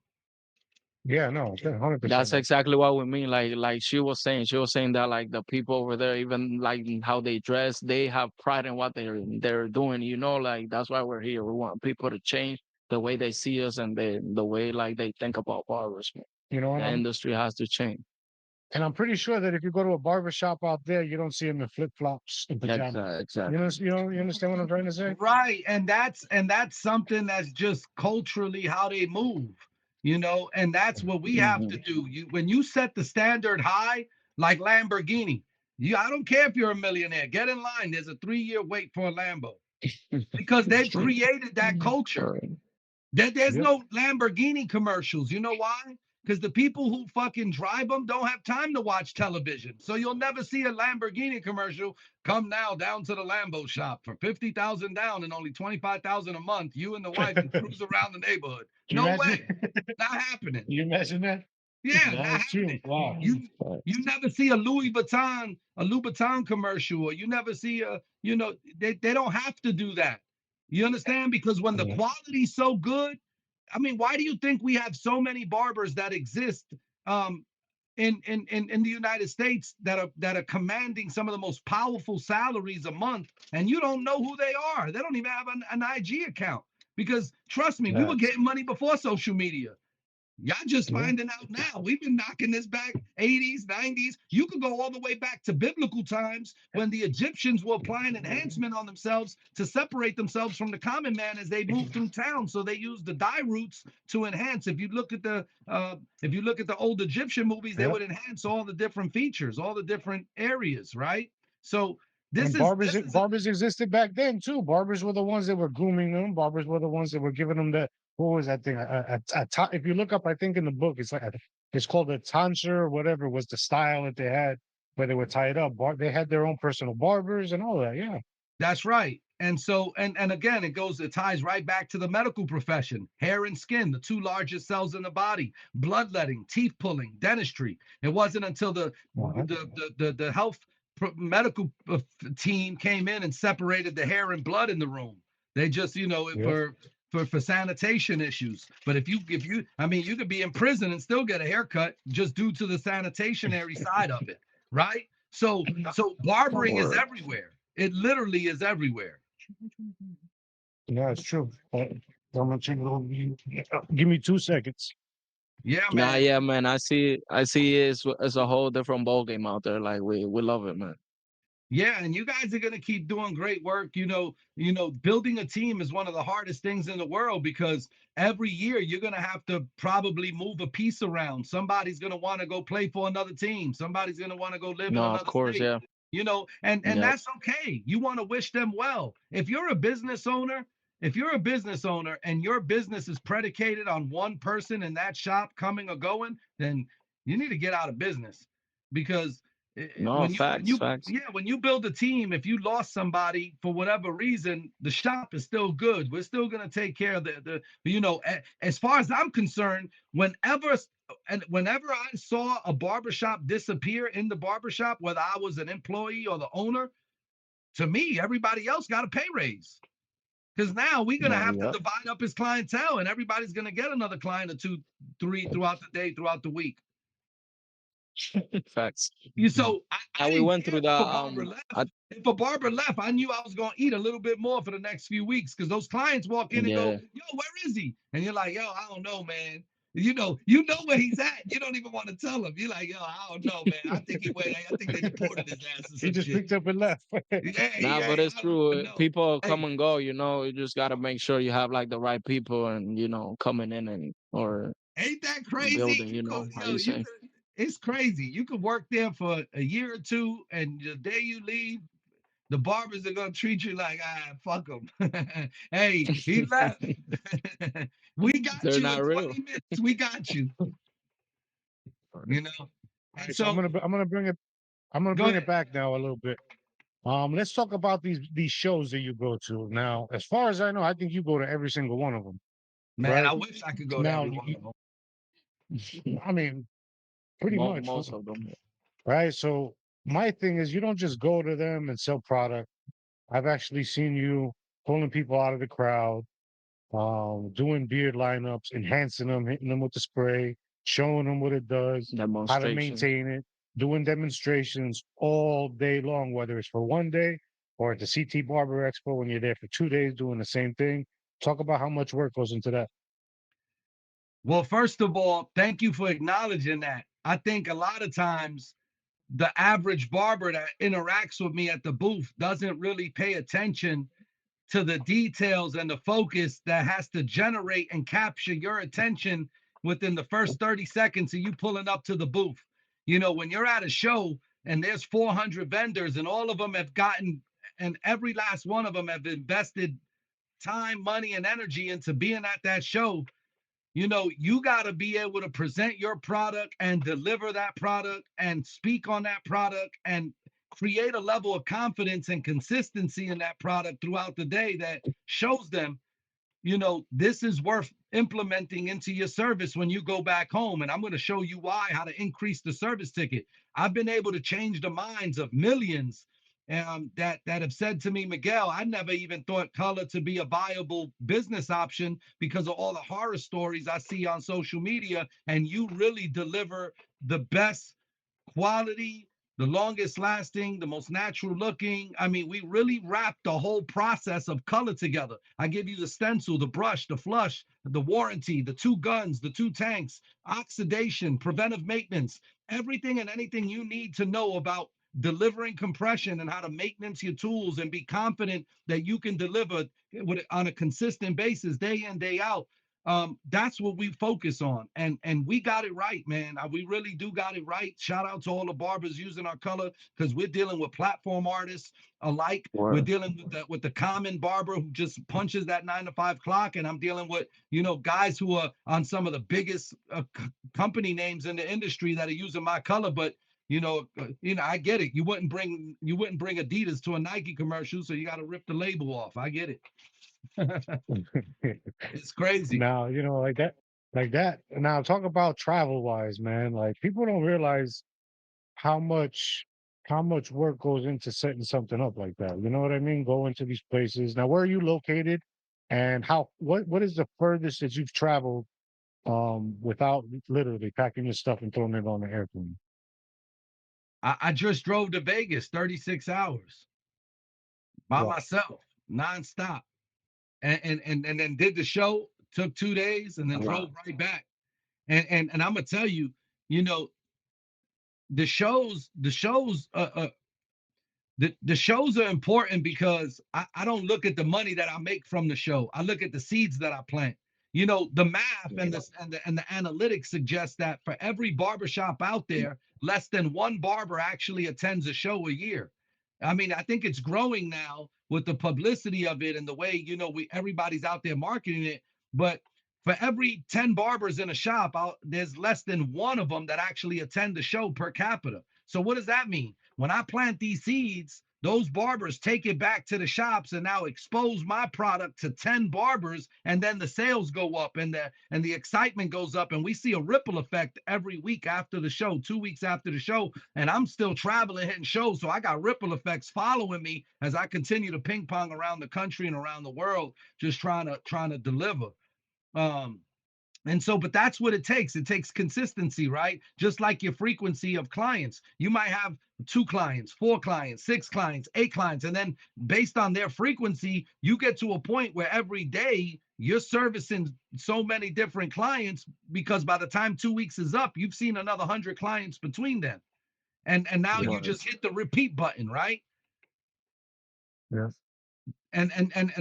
Yeah, no, 100%. That's exactly what we mean. Like she was saying that like the people over there, even like in how they dress, they have pride in what they're doing. You know, like that's why we're here. We want people to change the way they see us and the way like they think about barbers. Man. You know, The industry has to change. and I'm pretty sure that if you go to a barber shop out there, you don't see them in flip flops and pajamas. Exactly. You know, Exactly. you understand what I'm trying to say? Right. And that's something that's just culturally how they move, you know, and that's what we have to Hmm. do. You when you set the standard high, like Lamborghini, I don't care if you're a millionaire, get in line. There's a 3-year wait for a Lambo because they've created that culture. There's Yep. no Lamborghini commercials. You know why? Because the people who fucking drive them don't have time to watch television. So you'll never see a Lamborghini commercial. Come now down to the Lambo shop for 50,000 down and only 25,000 a month. You and the wife can cruise around the neighborhood. Can you No imagine? way, not happening. Can you imagine that? Yeah, not That's true. happening. Wow. You never see a Louis Vuitton commercial, or you never see they don't have to do that. You understand? Because when the Yeah. quality's so good, I mean, why do you think we have so many barbers that exist um, in the United States that are commanding some of the most powerful salaries a month, and you don't know who they are? They don't even have an IG account because trust me, we were Yes. getting money before social media. Y'all just Yeah. finding out now. We've been knocking this back 80s, 90s. You could go all the way back to biblical times when the Egyptians were applying enhancement on themselves to separate themselves from the common man as they moved through town. So they used the dye roots to enhance. If you look at the old Egyptian movies, they Yep. would enhance all the different features, all the different areas, right? So this And is barbers this is barbers existed back then too. Barbers were the ones that were grooming them. Barbers were the ones that were giving them the what was that thing? If you look up, I think in the book, it's called a tonsure or whatever was the style that they had where they were tied up. They had their own personal barbers and all that. Yeah. That's right. And so, and again, it ties right back to the medical profession. Hair and skin, the two largest cells in the body, bloodletting, teeth pulling, dentistry. It wasn't until the Uh-huh. the health medical team came in and separated the hair and blood in the room. They just, Yep. for sanitation issues. But I mean, you could be in prison and still get a haircut just due to the sanitationary side of it, right? So barbering is Or everywhere. It literally is everywhere. Yeah, it's true. I'm gonna check it over. Give me 2 seconds. Yeah, nah, man. yeah, man. I see it's a whole different ball game out there. Like we love it, man. Yeah, and you guys are gonna keep doing great work. Building a team is one of the hardest things in the world because every year you're gonna have to probably move a piece around. Somebody's gonna want to go play for another team. Somebody's gonna want to go live in No, of another course, state. yeah, And yep. that's okay. You want to wish them well. If you're a business owner and your business is predicated on one person in that shop coming or going, then you need to get out of business because No, when you when facts, you facts. yeah when you build a team, if you lost somebody for whatever reason, the shop is still good. We're still going to take care of as far as I'm concerned, whenever I saw a barbershop disappear in the barbershop, whether I was an employee or the owner, to me everybody else got a pay raise because now we're going to No, have to yep. divide up his clientele and everybody's going to get another client or two, three throughout the day, throughout the week. Facts. So I And we didn't went care through the if a barber left. If a barber left, I knew I was going to eat a little bit more for the next few weeks because those clients walk in and go, yeah. "Yo, where is he?" And you're like, "Yo, I don't know, man." You know where he's at. You don't even want to tell him. You're like, "Yo, I don't know, man. I think he went. I think they deported his ass or He some just shit." picked up and left. Yeah, Nah, yeah. but it's I don't true. even know. People come Hey, and go, you just gotta make sure you have like the right people and coming in and or ain't that crazy? building, You could, how yo, you you say. could. It's crazy. You could work there for a year or two, and the day you leave, the barbers are gonna treat you like, fuck him. Hey, he left. We got They're you in not real. 20 minutes. We got you. All You know. And right, so so I'm gonna bring it go ahead. back now a little bit. Let's talk about these shows that you go to. Now, as far as I know, I think you go to every single one of them, Man, right? I wish I could go to Now, every one of them. I mean, pretty much, Most of them. right? So my thing is, you don't just go to them and sell product. I've actually seen you pulling people out of the crowd, doing beard lineups, enhancing them, hitting them with the spray, showing them what it does, how to Demonstrations. maintain it, doing demonstrations all day long, whether it's for one day or at the CT Barber Expo when you're there for 2 days doing the same thing. Talk about how much work goes into that. Well, first of all, thank you for acknowledging that. I think a lot of times the average barber that interacts with me at the booth doesn't really pay attention to the details and the focus that has to generate and capture your attention within the first 30 seconds of you pulling up to the booth. You know, when you're at a show and there's 400 vendors and all of them have gotten, and every last one of them have invested time, money, and energy into being at that show, you know, you got to be able to present your product and deliver that product and speak on that product and create a level of confidence and consistency in that product throughout the day that shows them, you know, this is worth implementing into your service when you go back home. And I'm going to show you why, how to increase the service ticket. I've been able to change the minds of millions that have said to me, Miguel, I never even thought color to be a viable business option because of all the horror stories I see on social media. And you really deliver the best quality, the longest lasting, the most natural looking. I mean, we really wrap the whole process of color together. I give you the stencil, the brush, the flush, the warranty, the two guns, the two tanks, oxidation, preventive maintenance, everything and anything you need to know about delivering compression and how to maintenance your tools and be confident that you can deliver with on a consistent basis day in day out. That's what we focus on, and we got it right, man. We really do got it right. Shout out to all the barbers using our color because we're dealing with platform artists alike. We're Word. dealing with the common barber who just punches that 9 to 5 clock, and I'm dealing with, you know, guys who are on some of the biggest company names in the industry that are using my color. But I get it. You wouldn't bring Adidas to a Nike commercial, so you got to rip the label off. I get it. It's crazy. Now, like that. Now, talk about travel wise, man. Like people don't realize how much how much work goes into setting something up like that. You know what I mean? Going to these places. Now, where are you located? And what is the furthest that you've traveled without literally packing your stuff and throwing it on the airplane? I just drove to Vegas 36 hours by Wow. myself, nonstop, and then did the show. Took 2 days and then Wow. drove right back. And I'm gonna tell you, you know, the shows are important because I don't look at the money that I make from the show. I look at the seeds that I plant. You know, the math and the analytics suggest that for every barbershop out there, less than one barber actually attends a show a year. I mean, I think it's growing now with the publicity of it and the way, we everybody's out there marketing it. But for every 10 barbers in a shop, there's less than one of them that actually attend the show per capita. So what does that mean? When I plant these seeds, those barbers take it back to the shops and now expose my product to 10 barbers, and then the sales go up and the excitement goes up, and we see a ripple effect every week after the show, 2 weeks after the show, and I'm still traveling hitting shows, so I got ripple effects following me as I continue to ping pong around the country and around the world, just trying to deliver. um and so, but that's what it takes. It takes consistency, right? Just like your frequency of clients. You might have 2 clients, 4 clients, 6 clients, 8 clients. And then based on their frequency, you get to a point where every day you're servicing so many different clients because by the time 2 weeks is up, you've seen another 100 clients between them. And now you Word. just hit the repeat button, right? Yes. And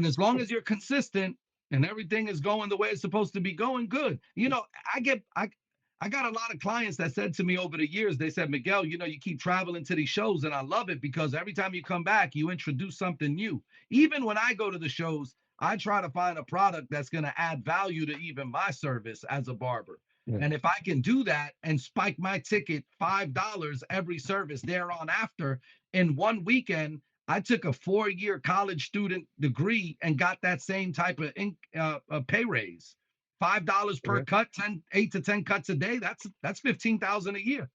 as long as you're consistent and everything is going the way it's supposed to be going, good. I got a lot of clients that said to me over the years, they said, Miguel, you keep traveling to these shows, and I love it because every time you come back, you introduce something new. Even when I go to the shows, I try to find a product that's going to add value to even my service as a barber. Yeah. And if I can do that and spike my ticket $5 every service thereon after in one weekend, I took a 4-year college student degree and got that same type of pay raise. $5 per Yeah. cut, 8 to 10 cuts a day. That's 15,000 a year.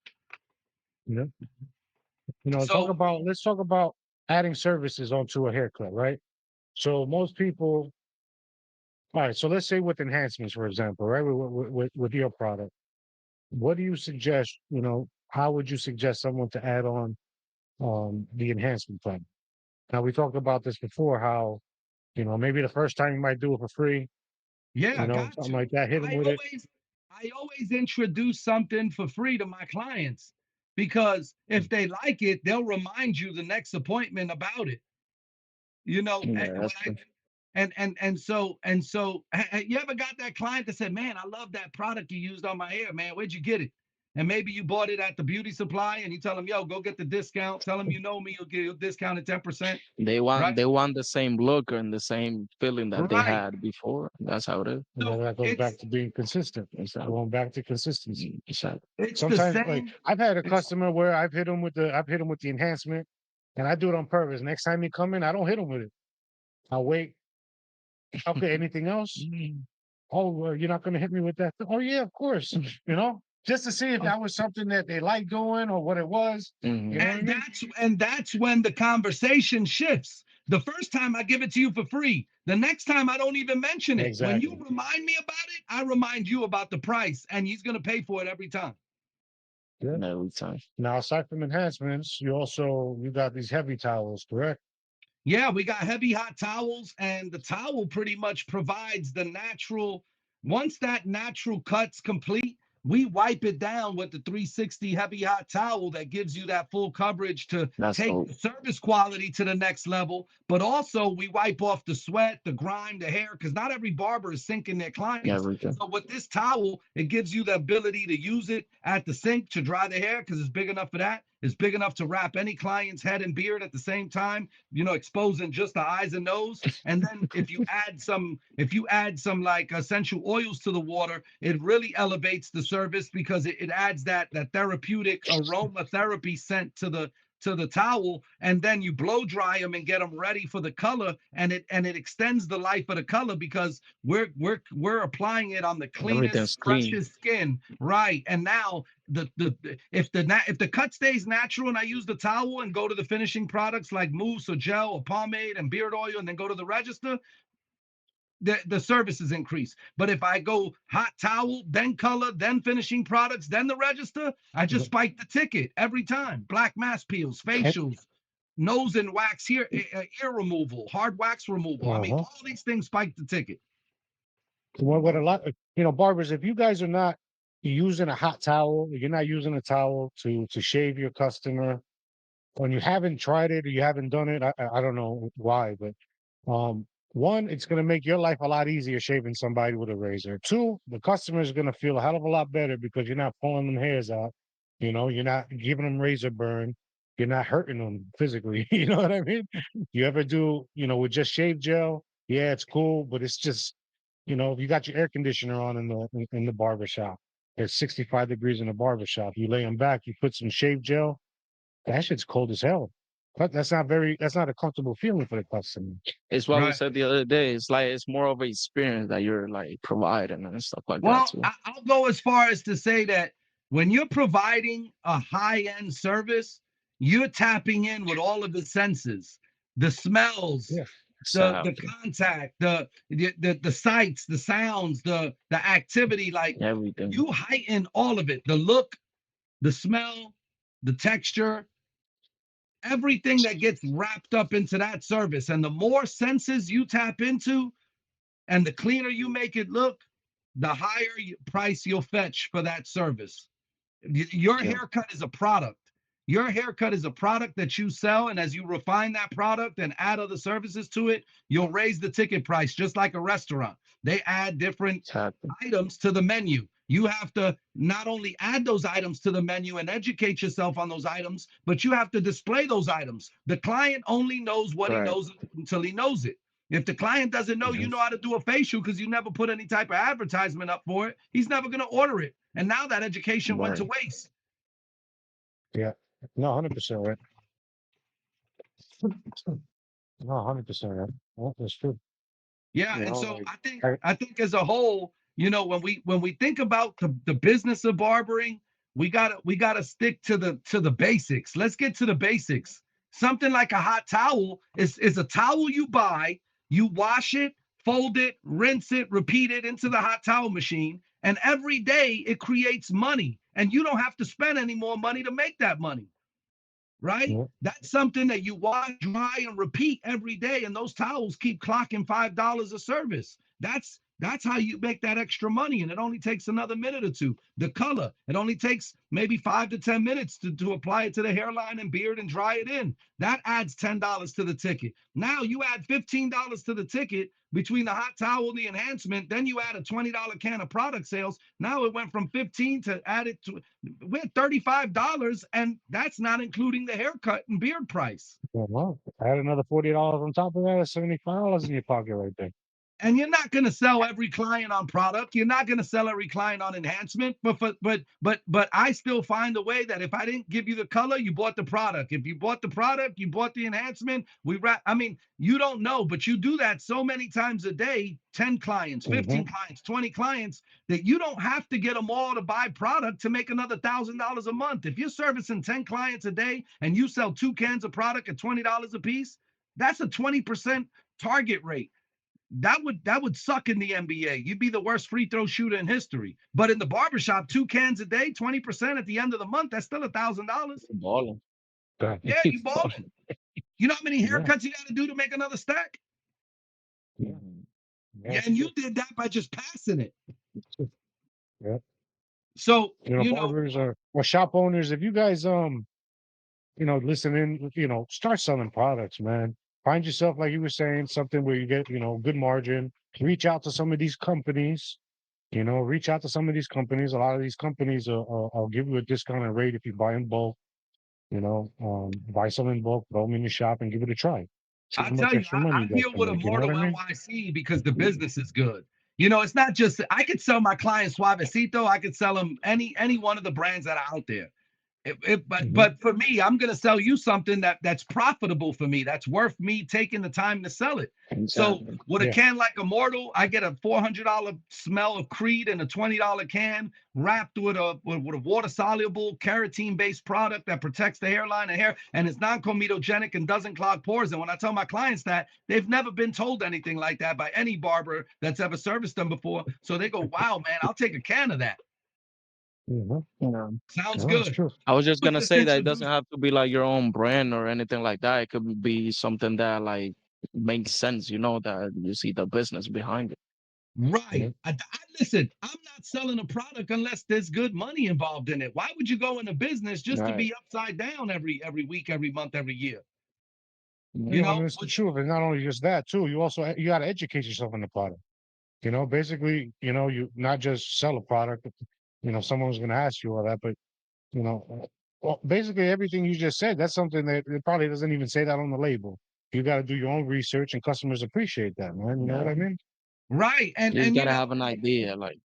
Yeah. You know, So let's talk about adding services onto a haircut, right? So most people, all right. So let's say with enhancements, for example, right? With your product, what do you suggest? You know, how would you suggest someone to add on the enhancement plan? Now we talked about this before. How you know maybe the first time you might do it for free, you yeah, know, got something to. like that. Hit them I with it. always I always introduce something for free to my clients because if they like it, they'll remind you the next appointment about it. You know, Yeah, when that's I true. and so you ever got that client that said, "Man, I love that product you used on my hair, man. Where'd you get it?" And maybe you bought it at the beauty supply, and you tell them, "Yo, go get the discount. Tell them you know me. You'll get a discount at 10%." Right? They want the same look and the same feeling that they Right. had before. That's how it is. And then So that goes back to being consistent. Exactly. Going back to consistency. Exactly. it's the Sometimes, like same. I've had a It's customer where I've hit him with the enhancement, and I do it on purpose. Next time he come in, I don't hit him with it. I'll wait. Okay, anything else? Oh, well, you're not going to hit me with that. Oh, yeah, of course. You know, just to see if that was something that they like doing or what it was. Mhm. You know what I and mean? that's when the conversation shifts. The first time I give it to you for free. The next time I don't even mention it. When you Exactly. remind me about it, I remind you about the price, and he's gonna pay for it every time. Yeah. Every time. Now, aside from enhancements, you got these heavy towels, correct? Yeah, we got heavy hot towels, and the towel pretty much provides the natural. Once that natural cut's complete, we wipe it down with the 360 heavy hot towel that gives you that full coverage to That's take dope. the service quality to the next level. But also, we wipe off the sweat, the grime, the hair, because not every barber is sinking their clients. Everything. So with this towel, it gives you the ability to use it at the sink to dry the hair because it's big enough for that. It's big enough to wrap any client's head and beard at the same time, exposing just the eyes and nose. And then if you add some like essential oils to the water, it really elevates the service because it adds that therapeutic aromatherapy scent to the towel, and then you blow dry them and get them ready for the color, and it extends the life of the color because we're applying it on the Everything's cleanest, clean. freshest skin, right? And now if the cut stays natural and I use the towel and go to the finishing products like mousse or gel or pomade and beard oil and then go to the register, the services increase. But if I go hot towel, then color, then finishing products, then the register, I just Mhm. spike the ticket every time. Black mask peels, And, facials, nose and wax ear removal, hard wax removal. I mean, uh-huh. all these things spike the ticket. What a lot, barbers, if you guys are not using a hot towel, you're not using a towel to shave your customer, when you haven't tried it or you haven't done it, I don't know why, but one, it's going to make your life a lot easier shaving somebody with a razor. Two, the customer is going to feel a hell of a lot better because you're not pulling them hairs out. You know, you're not giving them razor burn. You're not hurting them physically. You know what I mean? You ever do, with just shave gel? Yeah, it's cool, but it's just, you got your air conditioner on in the barber shop. It's 65 degrees in the barber shop. You lay them back, you put some shave gel, that shit's cold as hell. But that's not a comfortable feeling for the customer. It's what we Right. said the other day. It's like it's more of an experience that you're like providing and stuff like that Well, too. I'll go as far as to say that when you're providing a high end service, you're tapping in with all of the senses, the smells, Yeah. the Exactly. contact, the sights, the sounds, the activity. Like Everything. you heighten all of it, the look, the smell, the texture, everything that gets wrapped up into that service. And the more senses you tap into, and the cleaner you make it look, the higher price you'll fetch for that service. Your Yeah. haircut is a product. Your haircut is a product that you sell, and as you refine that product and add other services to it, you'll raise the ticket price just like a restaurant. They add different Exactly. items to the menu. You have to not only add those items to the menu and educate yourself on those items, but you have to display those items. The client only knows what he Right. knows until he knows it. If the client doesn't know you Mhm. know how to do a facial because you never put any type of advertisement up for it, he's never going to order it. And now that education went to Right. waste. Yeah. No, 100% right. No, 100%. Well, that's true. Yeah, You and know, so like, I think as a whole, when we think about the business of barbering, we gotta stick to the basics. Let's get to the basics. Something like a hot towel is a towel you buy, you wash it, fold it, rinse it, repeat it into the hot towel machine, and every day it creates money, and you don't have to spend any more money to make that money, right? yeah, That's something that you wash, dry, and repeat every day, and those towels keep clocking $5 a service. That's how you make that extra money, and it only takes another minute or two. The color, it only takes maybe 5 to 10 minutes to apply it to the hairline and beard and dry it in. That adds $10 to the ticket. Now you add $15 to the ticket between the hot towel and the enhancement. Then you add a $20 can of product sales. Now it went from 15 to add it to we're $35, and that's not including the haircut and beard price. well, add another $40 on top of that, that's $75 in your pocket right there. And you're not going to sell every client on product. You're not going to sell every client on enhancement. But I still find a way that if I didn't give you the color, you bought the product. If you bought the product, you bought the enhancement. I mean, you don't know, but you do that so many times a day, 10 clients, 15 Mm-hmm. clients, 20 clients, that you don't have to get them all to buy product to make another $1,000 a month. If you're servicing 10 clients a day and you sell 2 cans of product at $20 a piece, that's a 20% target rate. That would suck in the NBA. You'd be the worst free throw shooter in history. But in the barbershop, 2 cans a day, 20% at the end of the month, that's still $1,000. Balling. Yeah, you balling. You know how many Yeah, haircuts you got to do to make another stack? yeah, Mhm. yeah, Yeah, it's and you true. did that by just passing it. Yeah. So, Barbers or shop owners, if you guys listening, start selling products, man. Find yourself, like you were saying, something where you get, good margin. Reach out to some of these companies, reach out to some of these companies. A lot of these companies will give you a discounted rate if you buy in bulk, buy some in bulk, throw them in your shop and give it a try. See I how much tell you, extra money I you guys deal can with make. You know what Immortal I mean? NYC because the business is good. It's not just I could sell my client Suavecito. I could sell them any one of the brands that are out there. Hmm. But for me, I'm going to sell you something that's profitable for me. That's worth me taking the time to sell it. So Exactly. with a Yeah. can like Immortal, I get a $400 smell of Creed in a $20 can wrapped with a water soluble keratin based product that protects the hairline and hair, and it's non-comedogenic and doesn't clog pores. And when I tell my clients that, they've never been told anything like that by any barber that's ever serviced them before. So they go, "Wow, man, I'll take a can of that. Hmm. Yeah. Sounds No, it's good." true. I was just What's gonna say that it doesn't introduced. have to be like your own brand or anything like that. It could be something that like makes sense, that you see the business behind it. Yeah. Right. Listen, I'm not selling a product unless there's good money involved in it. Why would you go into business just to Right. be upside down every week, every month, every year? You Mhm. know, And it's the truth. And not only just that too, you got to educate yourself on the product. Basically, you not just sell a product. Someone's going to ask you all that, but well, basically everything you just said, that's something that it probably doesn't even say that on the label. You got to do your own research, and customers appreciate that, man. You know what Yeah. I mean? right. And You just and gotta have an idea, like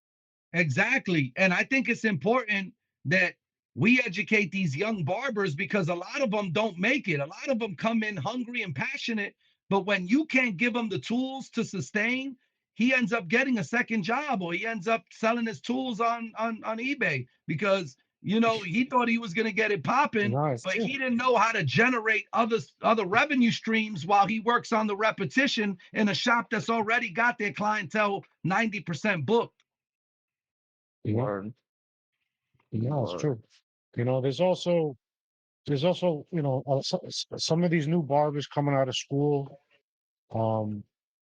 exactly. And I think it's important that we educate these young barbers because a lot of them don't make it. A lot of them come in hungry and passionate, but when you can't give them the tools to sustain, he ends up getting a second job or he ends up selling his tools on eBay because he thought he was going to get it popping, No, it's but true. he didn't know how to generate other revenue streams while he works on the repetition in a shop that's already got their clientele 90% booked. You know, word, no, it's word. true. There's also some of these new barbers coming out of school. Um,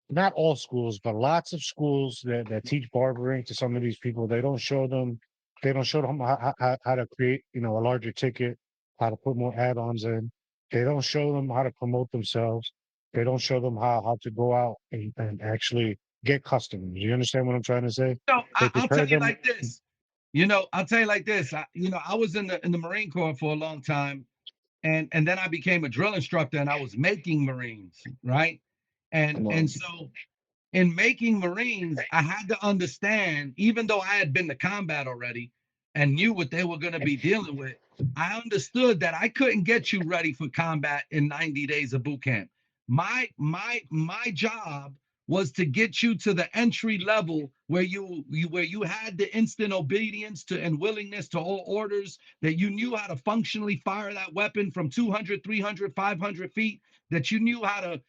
Not all schools, but lots of schools that teach barbering to some of these people. They don't show them how to create, a larger ticket, how to put more add-ons in. They don't show them how to promote themselves. They don't show them how to go out and actually get customers. You understand what I'm trying to say? They I'll tell prepare you them. like this. I'll tell you like this. I was in the Marine Corps for a long time, and then I became a drill instructor, and I was making Marines, right? And Come and on. so in making Marines, I had to understand, even though I had been to combat already, and knew what they were going to be dealing with, I understood that I couldn't get you ready for combat in 90 days of boot camp. My job was to get you to the entry level where you had the instant obedience to and willingness to all orders, that you knew how to functionally fire that weapon from 200, 300, 500 feet, that you knew how to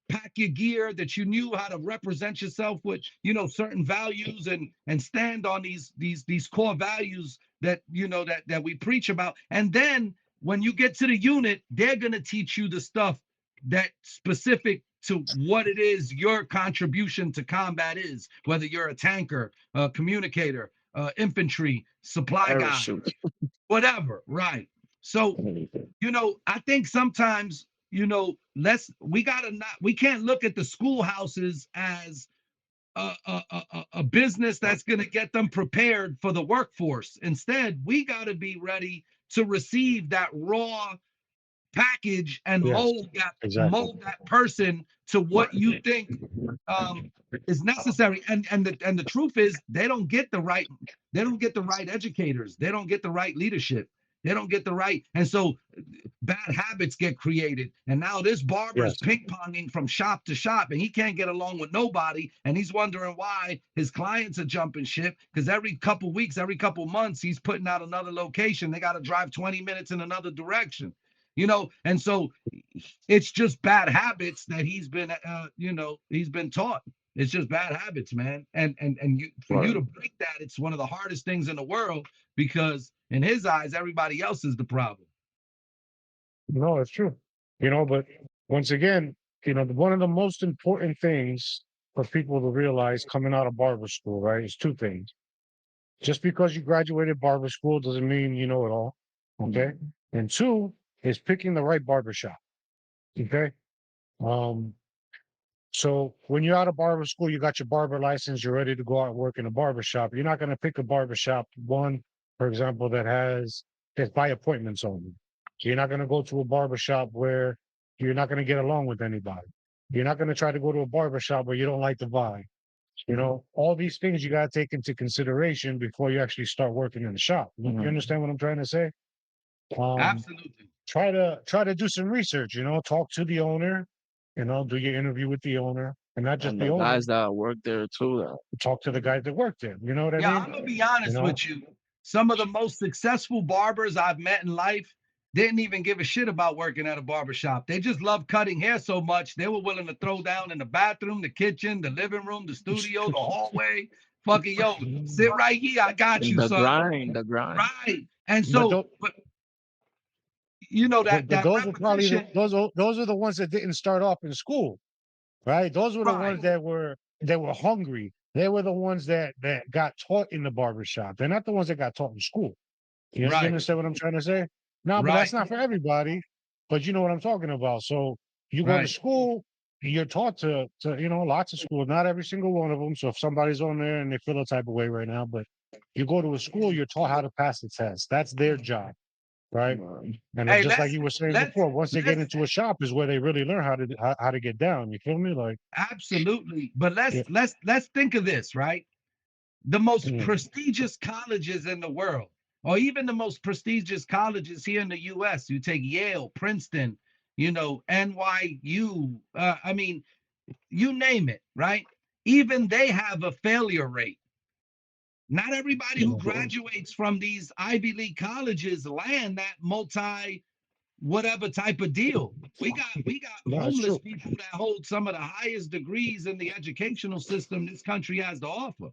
pack your gear, that you knew how to represent yourself with certain values and stand on these core values that that we preach about. And then when you get to the unit, they're going to teach you the stuff that specific to what it is your contribution to combat is, whether you're a tanker, a communicator, infantry, supply guy, Parachute. whatever, right? So I think sometimes, we can't look at the schoolhouses as a business that's going to get them prepared for the workforce. Instead, we got to be ready to receive that raw package and Yes, exactly. mold that person to what you think um, is necessary. And the truth is, they don't get the right educators, they don't get the right leadership, they don't get the right, and so bad habits get created. And now this barber is Yes, ping-ponging from shop to shop, and he can't get along with nobody, and he's wondering why his clients are jumping ship, because every couple weeks, every couple months, he's putting out another location. They got to drive 20 minutes in another direction. And so it's just bad habits that he's been taught. It's just bad habits, man. And for you Right. to break that, it's one of the hardest things in the world, because in his eyes, everybody else is the problem. no, it's true. But once again, one of the most important things for people to realize coming out of barber school, right, is two things. Just because you graduated barber school doesn't mean you know it all. Okay. And two is picking the right barbershop. Okay. Um, so when you're out of barber school, you got your barber license, you're ready to go out and work in a barber shop. You're not going to pick a barber shop, one, for example, that's by appointments only. So you're not going to go to a barber shop where you're not going to get along with anybody. You're not going to try to go to a barber shop where you don't like the vibe. All these things you got to take into consideration before you actually start working in the shop. You understand what I'm trying to say? Um, Absolutely. try to do some research, talk to the owner, do your interview with the owner, and not just And the the owner. guys that work there too. Talk to the guys that work there. You know what I Yeah, mean? I'm gonna be You honest know? with you. Some of the most successful barbers I've met in life didn't even give a shit about working at a barber shop. They just love cutting hair so much they were willing to throw down in the bathroom, the kitchen, the living room, the studio, the hallway. Fucking yo, sit right here. I got you, The son. grind, the grind. Right. And But so, tho- but but that those are probably repetition, those are the ones that didn't start off in school, right? Those were the right, ones that were hungry. They were the ones that got taught in the barber shop. They're not the ones that got taught in school. You right, understand what I'm trying to say? No, but right, that's not for everybody. But you know what I'm talking about. So you go to right. school, you're taught to lots of schools, not every single one of them. So if somebody's on there and they feel a type of way right now, but you go to a school, you're taught how to pass the test. That's their job, right? And it's Hey, just like you were saying let's before, once they get let's into a shop is where they really learn how to get down. You feel me? Like, absolutely. But yeah, let's think of this, right? The most mm, prestigious colleges in the world, or even the most prestigious colleges here in the US. You take Yale, Princeton, NYU. I mean, you name it, right? Even they have a failure rate. Not everybody who yeah. graduates from these Ivy League colleges land that multi whatever type of deal. We got No, it's homeless true. people that hold some of the highest degrees in the educational system this country has to offer.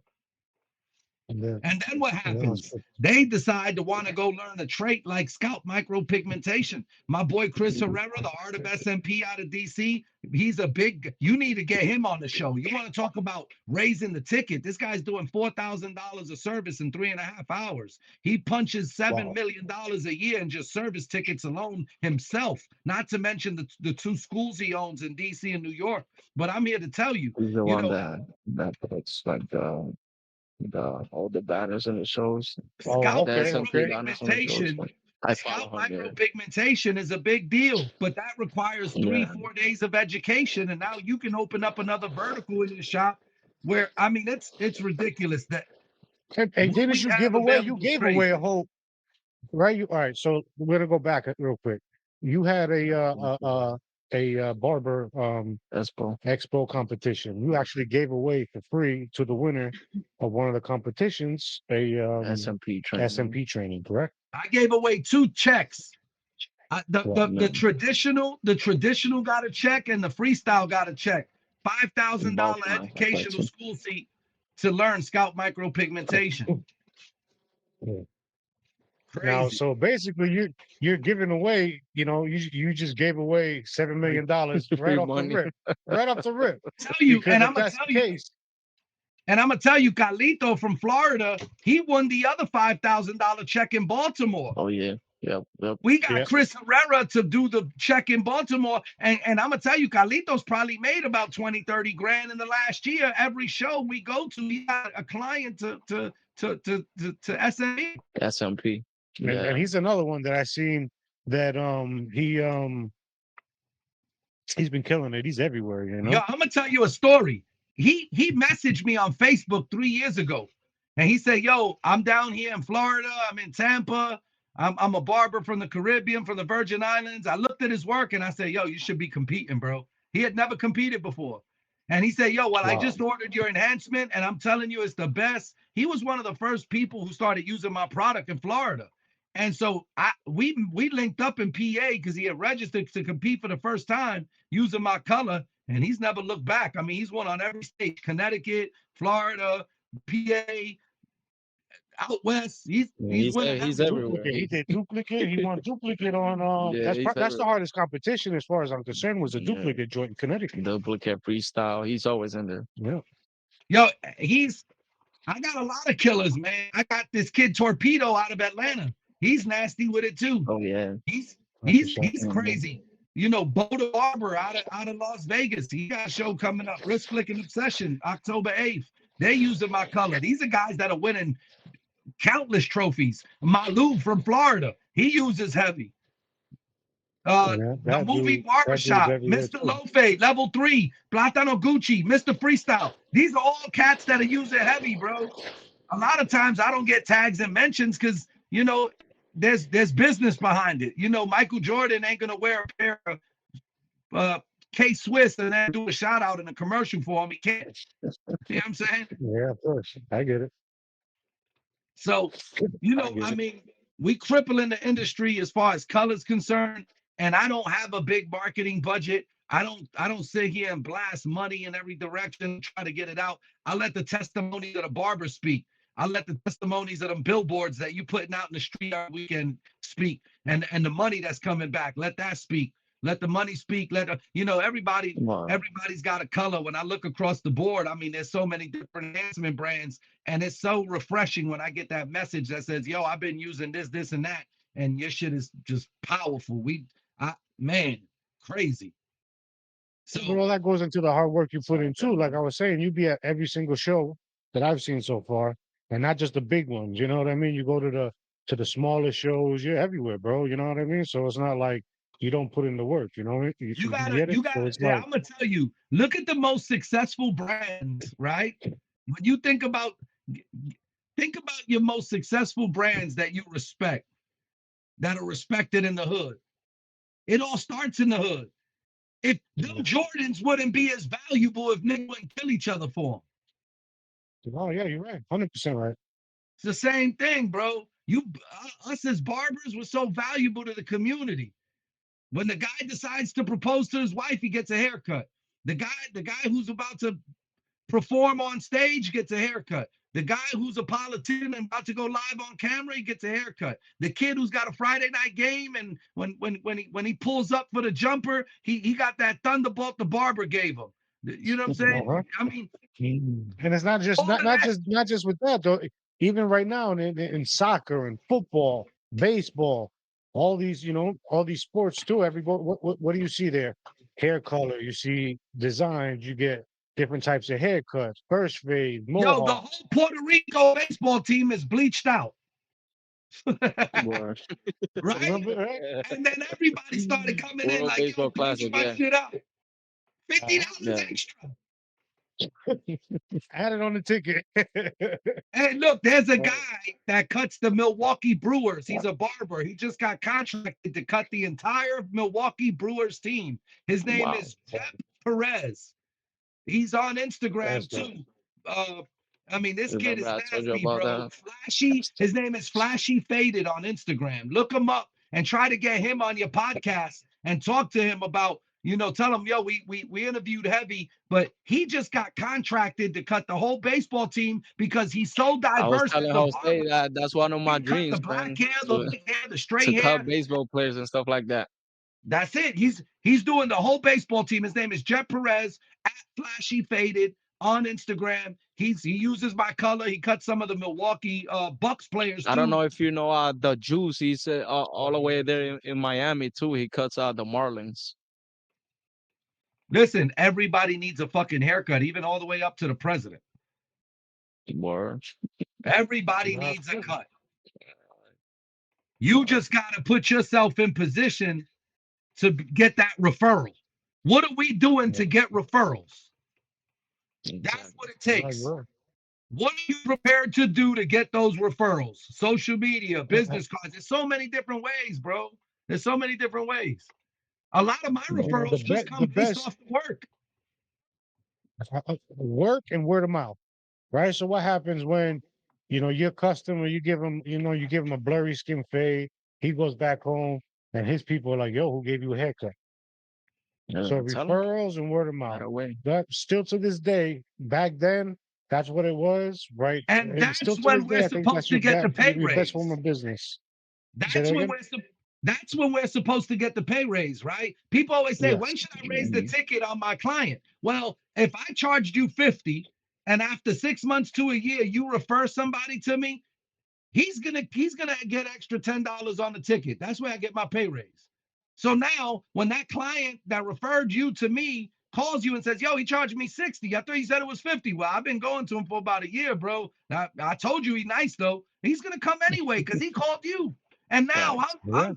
Yeah, And then what yeah, it's happens? true. They decide to want to go learn a trait like scalp micropigmentation. My boy Chris Herrera, the art of SMP out of DC, you need to get him on the show. You want to talk about raising the ticket? This guy's doing $4,000 a service in 3.5 hours. He punches $7 Wow. million a year in just service tickets alone himself, not to mention the two schools he owns in DC and New York. But I'm here to tell you, He's the you one know, that puts like the all the banners in the shows. Oh, scalp The okay, SMP okay. banners in the shows. micropigmentation I follow scalp him. Yeah. micropigmentation is a big deal, but that requires three, Yeah. 4 days of education. And now you can open up another vertical in your shop where, I mean, it's ridiculous that And What didn't we you have give away? You available is gave away a crazy. whole right. All right. So we're gonna go back real quick. You had a barber Expo. expo competition. You actually gave away for free to the winner of one of the competitions a SMP training. SMP training, correct? I gave away 2 checks. The, Well, the No, the traditional got a check and the freestyle got a check. $5,000 both mine. I got educational you. school seat to learn scalp micropigmentation. yeah. Now, Crazy. so basically, you're giving away. You just gave away $7 million right Free off the money. rip, right off the rip. Tell you, Because if that's the case, and I'm gonna tell you, Carlito from Florida, he won the other $5,000 check in Baltimore. Oh yeah. Yep. Yep. We got yeah, Chris Herrera to do the check in Baltimore. And I'm gonna tell you, Carlitos probably made about 20, 30 grand in the last year. Every show we go to, he got a client to SME. SMP. and Yeah. he's another one that I seen that he's been killing it. He's everywhere, Yo, I'm gonna tell you a story. He messaged me on Facebook 3 years ago, and he said, "Yo, I'm down here in Florida. I'm in Tampa. I'm a barber from the Caribbean, from the Virgin Islands." I looked at his work and I said, "Yo, you should be competing, bro." He had never competed before, and he said, "Yo, well, I Wow. just ordered your enhancement, and I'm telling you, it's the best." He was one of the first people who started using my product in Florida. And so we linked up in PA because he had registered to compete for the first time using my color, and he's never looked back. I mean, he's won on every state: Connecticut, Florida, PA, out west. He's winning He's everywhere. everywhere. Duplicate. He did duplicate. He won duplicate on. Yeah, he's That's the everywhere. hardest competition as far as I'm concerned. Was a Yeah. duplicate joint in Connecticut. Duplicate freestyle. He's always in there. Yeah. Yo, I got a lot of killers, man. I got this kid Torpedo out of Atlanta. He's nasty with it too. Oh yeah. He's That's what's up. he's crazy. You know, Bo the Barber out of Las Vegas. He got a show coming up, Wrist Flicking Obsession, October 8th. They're using my color. These are guys that are winning countless trophies. Malu from Florida, he uses Hevie. Yeah, The movie that dude's Barbershop, everywhere Mr. too. Lofe, Level 3, Platano Gucci, Mr. Freestyle. These are all cats that are using Hevie, bro. A lot of times I don't get tags and mentions because there's business behind it. Michael Jordan ain't gonna wear a pair of K Swiss and then do a shout out in a commercial for him. He can't. You know what I'm saying? Yeah, of course. I get it. So, I get I it. mean, we crippling the industry as far as colors concerned, and I don't have a big marketing budget. I don't sit here and blast money in every direction, try to get it out. I let the testimonies of the barber speak. I let the testimonies of them billboards that you putting out in the street every weekend speak, and the money that's coming back, let that speak. Let the money speak. Wow. Everybody's got a color. When I look across the board, I mean, there's so many different enhancement brands, and it's so refreshing when I get that message that says, "Yo, I've been using this, and that, and your shit is just powerful." Man, crazy. But So all that goes into the hard work you put in too. Like I was saying, you be at every single show that I've seen so far, and not just the big ones. You know what I mean? You go to the smaller shows. You're everywhere, bro. You know what I mean? So it's not like you don't put in the work. You know, you you gotta, get it. you So gotta. it's Yeah, like I'm gonna tell you. Look at the most successful brands, right? When you think about your most successful brands that you respect, that are respected in the hood. It all starts in the hood. If them Jordans wouldn't be as valuable if niggas wouldn't kill each other for them. oh yeah, you're right, 100% right. It's the same thing, bro. Us as barbers were so valuable to the community. When the guy decides to propose to his wife, he gets a haircut. The guy who's about to perform on stage gets a haircut. The guy who's a politician and about to go live on camera, he gets a haircut. The kid who's got a Friday night game, and when he pulls up for the jumper, he got that thunderbolt the barber gave him. You know what I'm saying? Uh-huh. I mean, And it's not just all of that. not just with that though. Even right now in soccer and football, baseball, all these all these sports too. Everybody, what do you see there? Hair color. You see designs. You get different types of haircuts, first fade, Yo, the mohawk. whole Puerto Rico baseball team is bleached out. Word. Right? Remember, right? And then everybody started coming in World like, yo, Baseball bleach Classic. my Yeah. shit out. $50 Yeah. extra. Add it on the ticket. Hey, look, there's a guy that cuts the Milwaukee Brewers. He's a barber. He just got contracted to cut the entire Milwaukee Brewers team. His name Wow. is Jep Perez. He's on That's Instagram dope. too. Uh, I mean, this kid Remember is I told you nasty, about bro. that? Flashy. His name is Flashy Faded on Instagram. Look him up and try to get him on your podcast and talk to him about, tell him, yo, we interviewed Heavy, but he just got contracted to cut the whole baseball team because he's so I was diverse as telling a Jose barber. that that's one of my He cut the dreams, black man, hair, the to white hair, the straight cut hair. baseball players and stuff like that. That's it. He's doing the whole baseball team. His name is Jet Perez at Flashy Faded on Instagram. He uses my color. He cuts some of the Milwaukee Bucks players I don't too. know if you know the Juice. He's all the way there in Miami too. He cuts the Marlins. Listen, everybody needs a fucking haircut, even all the way up to the president. Word. Everybody That's needs a good. cut. You just got to put yourself in position to get that referral. What are we doing Yeah. to get referrals? That's Exactly. what it No, takes. you're What are you prepared to do to get those referrals? Social media, right. business cards. There's so many different ways, bro. There's so many different ways. A lot of my You know, referrals just the come based best off the work. work and word of mouth, right? So what happens when your customer, you give him, you give him a blurry skin fade, he goes back home, and his people are like, "Yo, who gave you a haircut?" So Tell him referrals and word of right mouth. away. That still to this day, back then, that's what it was, right? And And still that's to this when we're day, I think that's supposed to get the pay your best form raise. of business. Say That's that when again? we're supposed to get the pay raise, right? People always say, Yes. when should I raise the ticket on my client? Well, if I charged you 50 and after 6 months to a year, you refer somebody to me, he's gonna get extra $10 on the ticket. That's where I get my pay raise. So now when that client that referred you to me calls you and says, yo, he charged me 60. I thought he said it was 50. Well, I've been going to him for about a year, bro. I told you he's nice though. He's gonna come anyway because he called you. And now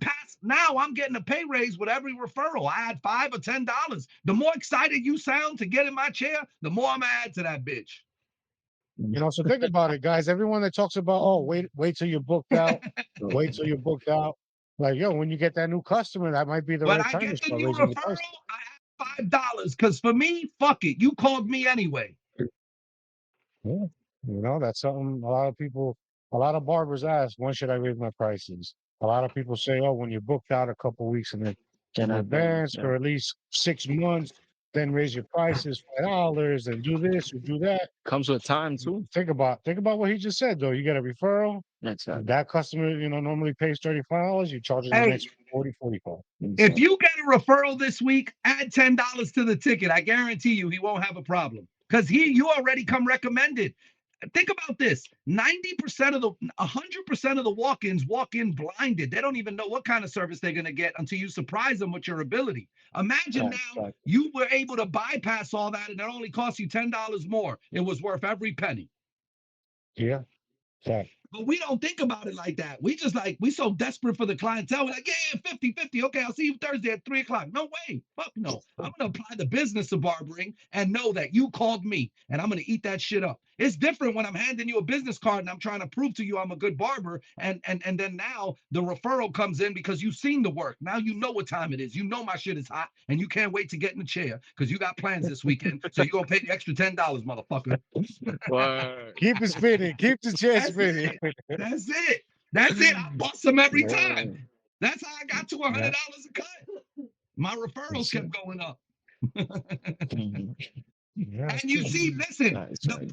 Facts. Yeah. I'm getting a pay raise with every referral. I add $5 or $10. The more excited you sound to get in my chair, the more I'm gonna add to that bitch. So think about it, guys. Everyone that talks about, oh, wait till you're booked out, wait till you're booked out. Like, yo, when you get that new customer, that might be the When right I time to get the start new raising your referral, price. I add $5. Because for me, fuck it. You called me anyway. Yeah. That's something a lot of barbers ask, when should I raise my prices? A lot of people say, oh, when you're booked out a couple weeks in advance, Yeah. or at least 6 months, then raise your prices $5 and do this or do that. Comes with time too. Think about what he just said though. You get a referral. Exactly. That customer, normally pays $35. You charge them an Hey, extra 40, 45. if you get a referral this week, add $10 to the ticket. I guarantee you he won't have a problem. Because you already come recommended. Think about this: 90% of the 100% of the walk-ins walk in blinded. They don't even know what kind of service they're gonna get until you surprise them with your ability. Imagine Facts. now you were able to bypass all that and it only cost you $10 more. It was worth every penny. Yeah. Fact. But we don't think about it like that. We so desperate for the clientele. We're like, yeah, 50-50. Okay, I'll see you Thursday at 3 o'clock. No way. Fuck no. I'm gonna apply the business of barbering and know that you called me and I'm gonna eat that shit up. It's different when I'm handing you a business card and I'm trying to prove to you I'm a good barber, and then now the referral comes in because you've seen the work. Now you know what time it is. You know my shit is hot, and you can't wait to get in the chair because you got plans this weekend. So you're gonna pay the extra $10, motherfucker. Word. Keep it spinning. Keep the chair That's spinning. it. That's it. That's it. I bust them every time. Word. That's how I got to $100 Yeah. a cut. My referrals That's it. kept going up. Mhm. Yeah, And that's you true. see, listen, That's right.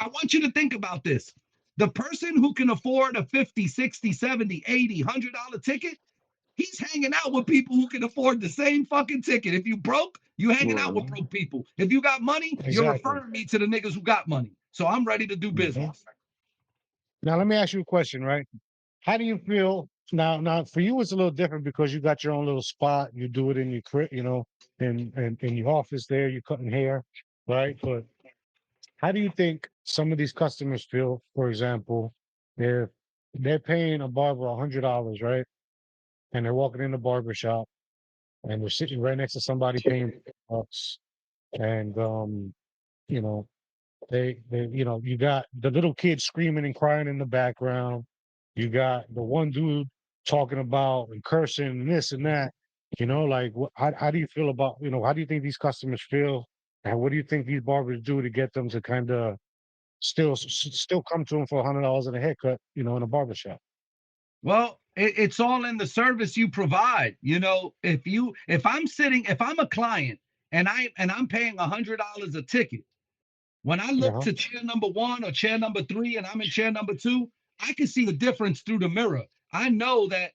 I want you to think about this. The person who can afford a 50, 60, 70, 80, $100 ticket, he's hanging out with people who can afford the same fucking ticket. If you broke, you hanging out with Word. broke people. If you got money, you're Exactly. referring me to the niggas who got money. So I'm ready to do Mhm. business. Now let me ask you a question, right? How do you feel now for you it's a little different because you got your own little spot, you do it in your crib, in your office there, you're cutting hair, right? But how do you think some of these customers feel, for example, if they're paying a barber $100, right? And they're walking in the barber shop and they're sitting right next to somebody paying bucks, and you know, you got the little kid screaming and crying in the background. You got the one dude talking about and cursing and this and that. Like how do you feel about, how do you think these customers feel? And what do you think these barbers do to get them to kind of still come to them for $100 in a haircut, in a barbershop? Well, it's all in the service you provide. If I'm a client and I'm paying $100 a ticket, when I look Uh-huh. to chair number one or chair number three and I'm in chair number two, I can see the difference through the mirror. I know that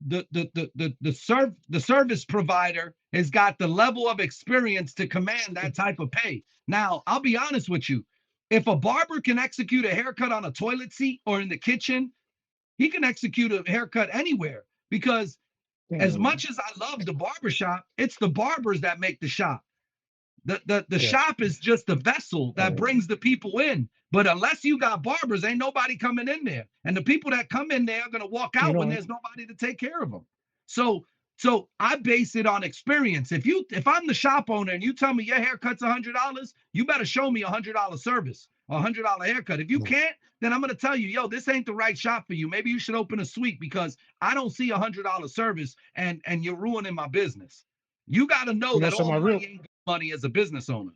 the service provider has got the level of experience to command that type of pay. Now, I'll be honest with you. If a barber can execute a haircut on a toilet seat or in the kitchen, he can execute a haircut anywhere, because as Mhm. much as I love the barbershop, it's the barbers that make the shop. The Yeah. shop is just the vessel that brings the people in. But unless you got barbers, ain't nobody coming in there. And the people that come in there are gonna walk You out when know, there's nobody to take care of them. So so I base it on experience. If I'm the shop owner and you tell me your haircut's $100, you better show me $100 service, $100 haircut. If you mm, can't, then I'm gonna tell you, yo, this ain't the right shop for you. Maybe you should open a suite, because I don't see $100 service and you're ruining my business. You got to know that so all money ain't good money as a business owner.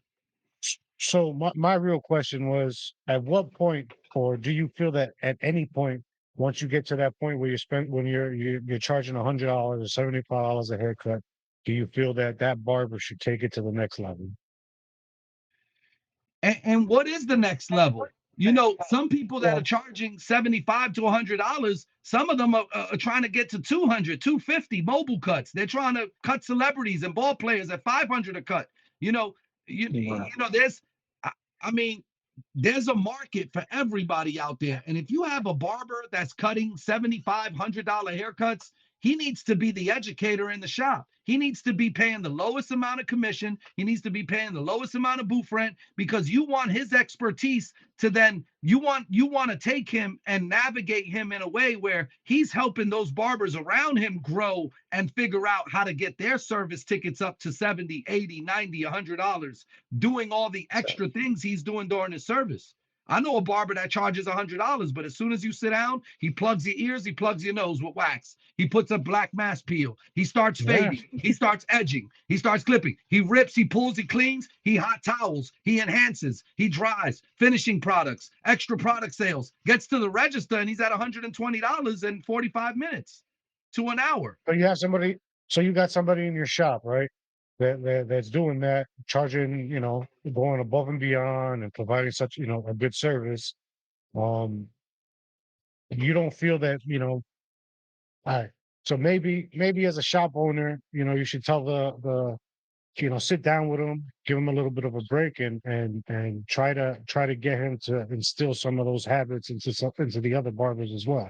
my real question was, at what point, or do you feel that at any point, once you get to that point where when you're charging $100 or $75 a haircut, do you feel that that barber should take it to the next level? And what is the next level? Some people that are Well, charging 75 to $100, some of them are trying to get to 200, 250 mobile cuts. They're trying to cut celebrities and ball players at 500 a cut. You know, wow. there's, I, I mean, there's a market for everybody out there. And if you have a barber that's cutting $7,500 haircuts, he needs to be the educator in the shop. He needs to be paying the lowest amount of commission. He needs to be paying the lowest amount of booth rent, because you want his expertise to then you want to take him and navigate him in a way where he's helping those barbers around him grow and figure out how to get their service tickets up to 70, 80, 90, $100, doing all the extra things he's doing during his service. I know a barber that charges $100, but as soon as you sit down, he plugs your ears, he plugs your nose with wax. He puts a black mass peel. He starts Yeah. fading. He starts edging. He starts clipping. He rips, he pulls, he cleans. He hot towels. He enhances. He dries. Finishing products, extra product sales. Gets to the register and he's at $120 in 45 minutes to an hour. So you got somebody in your shop, right? That's doing that, charging, going above and beyond and providing such, a good service. Um, you don't feel that, all right. So maybe as a shop owner, you should tell sit down with him, give him a little bit of a break, and try to get him to instill some of those habits into the other barbers as well.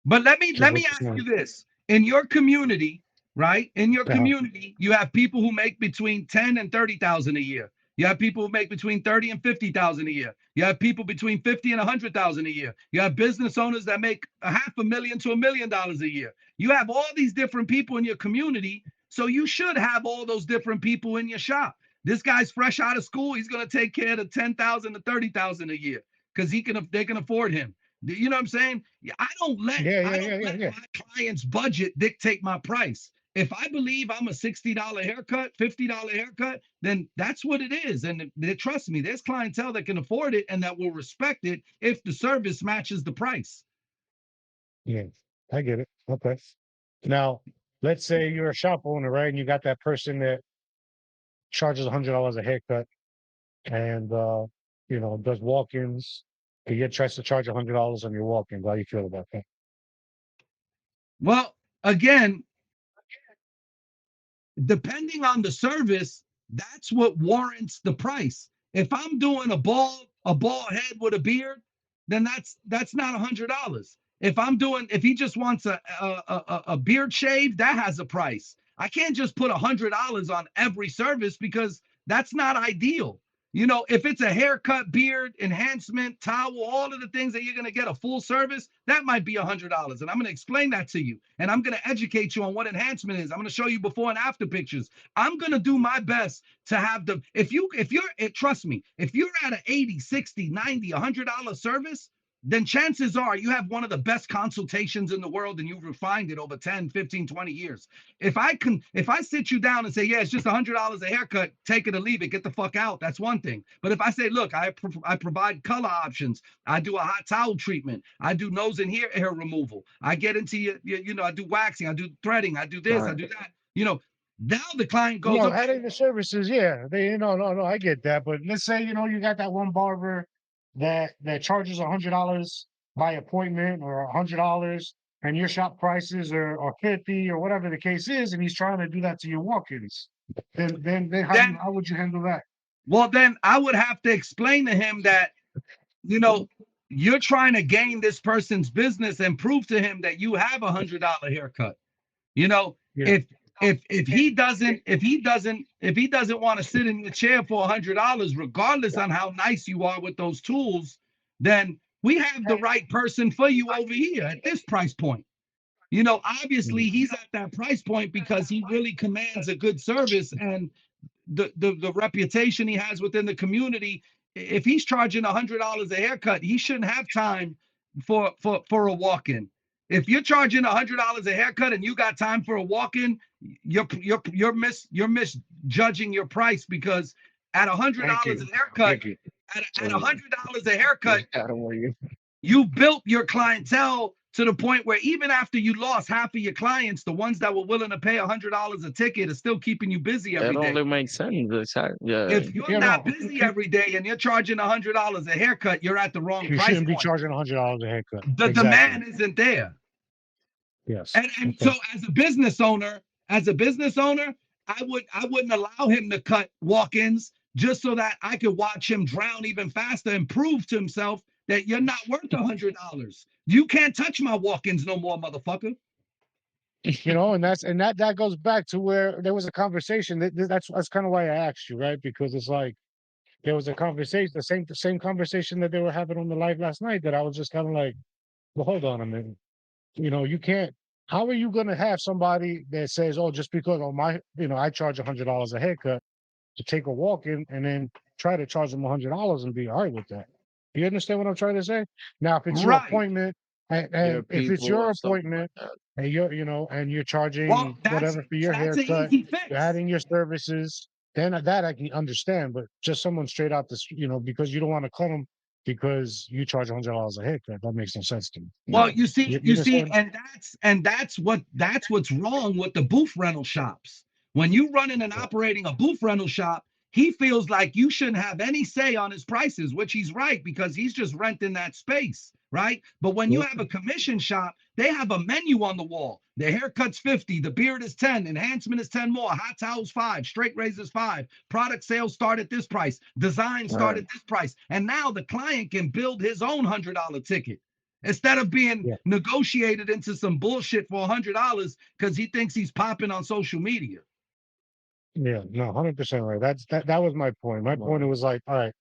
But let me Which is let what me you're ask you saying. this. In your community, right? In your Uh-huh. community, you have people who make between 10 and 30,000 a year. You have people who make between 30 and 50,000 a year. You have people between 50 and 100,000 a year. You have business owners that make $500,000 to $1 million a year. You have all these different people in your community, so you should have all those different people in your shop. This guy's fresh out of school. He's going to take care of the 10,000 to 30,000 a year because they can afford him. You know what I'm saying? I don't let Yeah, I yeah, yeah, don't yeah, let yeah. my client's budget dictate my price. If I believe I'm a $60 haircut, $50 haircut, then that's what it is. And trust me, there's clientele that can afford it and that will respect it if the service matches the price. Yeah. I get it. Okay. Now, let's say you're a shop owner, right? And you got that person that charges $100 a haircut and does walk-ins. He yet tries to charge $100 on your walk-ins. How you feel about that? Well, again, depending on the service, that's what warrants the price. If I'm doing a bald head with a beard, then that's not $100. If he just wants a beard shave, that has a price. I can't just put $100 on every service because that's not ideal. You know, if it's a haircut, beard, enhancement, towel, all of the things that you're going to get a full service, that might be $100. And I'm going to explain that to you. And I'm going to educate you on what enhancement is. I'm going to show you before and after pictures. I'm going to do my best to have the, if you're, trust me, if you're at an 80, 60, 90, $100 service, then chances are you have one of the best consultations in the world and you've refined it over 10, 15, 20 years. If I sit you down and say, yeah, it's just $100 a haircut, take it or leave it, get the fuck out, that's one thing. But if I say, look, I provide color options, I do a hot towel treatment, I do nose and hair removal, I get into I do waxing, I do threading, I do this, I do that, now the client goes, No, okay, adding the services, yeah. No, I get that. But let's say, you got that one barber that charges $100 by appointment or $100, and your shop prices are 50 or whatever the case is, and he's trying to do that to your walk-ins. Then then how would you handle that? well, then I would have to explain to him that, you're trying to gain this person's business and prove to him that you have $100 haircut. Yeah. If he doesn't want to sit in the chair for $100, regardless on how nice you are with those tools, then we have the right person for you over here at this price point. Obviously he's at that price point because he really commands a good service and the reputation he has within the community. If he's charging $100 a haircut, he shouldn't have time for a walk-in. If you're charging $100 a haircut and you got time for a walk-in, you're misjudging your price, because at $100 a haircut, at $100 a haircut, you built your clientele to the point where even after you lost half of your clients, the ones that were willing to pay $100 a ticket are still keeping you busy every day. It only makes sense. Exactly. Yeah. If you're not busy every day and you're charging $100 a haircut, you're at the wrong price. You shouldn't be charging $100 a haircut. The demand isn't there. Yes. And so as a business owner, I wouldn't allow him to cut walk-ins just so that I could watch him drown even faster and prove to himself that you're not worth $100. You can't touch my walk-ins no more, motherfucker. And that goes back to where there was a conversation. That's kind of why I asked you, right? Because it's like there was a conversation, the same conversation that they were having on the live last night, that I was just kind of like, well, hold on a minute. You can't. How are you going to have somebody that says, oh, just because I charge $100 a haircut to take a walk-in, and then try to charge them $100 and be all right with that? You understand what I'm trying to say? Now, if it's your appointment, and if it's your appointment, and you're charging whatever for your haircut, you're adding your services, then that I can understand. But just someone straight out this, because you don't want to cut them because you charge $100 a haircut, that makes no sense to me. Well, you see, and that's what's wrong with the booth rental shops. When you running and operating a booth rental shop, he feels like you shouldn't have any say on his prices, which he's right, because he's just renting that space, right? But when you have a commission shop, they have a menu on the wall. The haircut's 50, the beard is 10, enhancement is 10 more, hot towels 5, straight razors 5, product sales start at this price, design start at this price. And now the client can build his own $100 ticket instead of being negotiated into some bullshit for $100 because he thinks he's popping on social media. Yeah, no, 100% right. That was my point. My point was like, all right,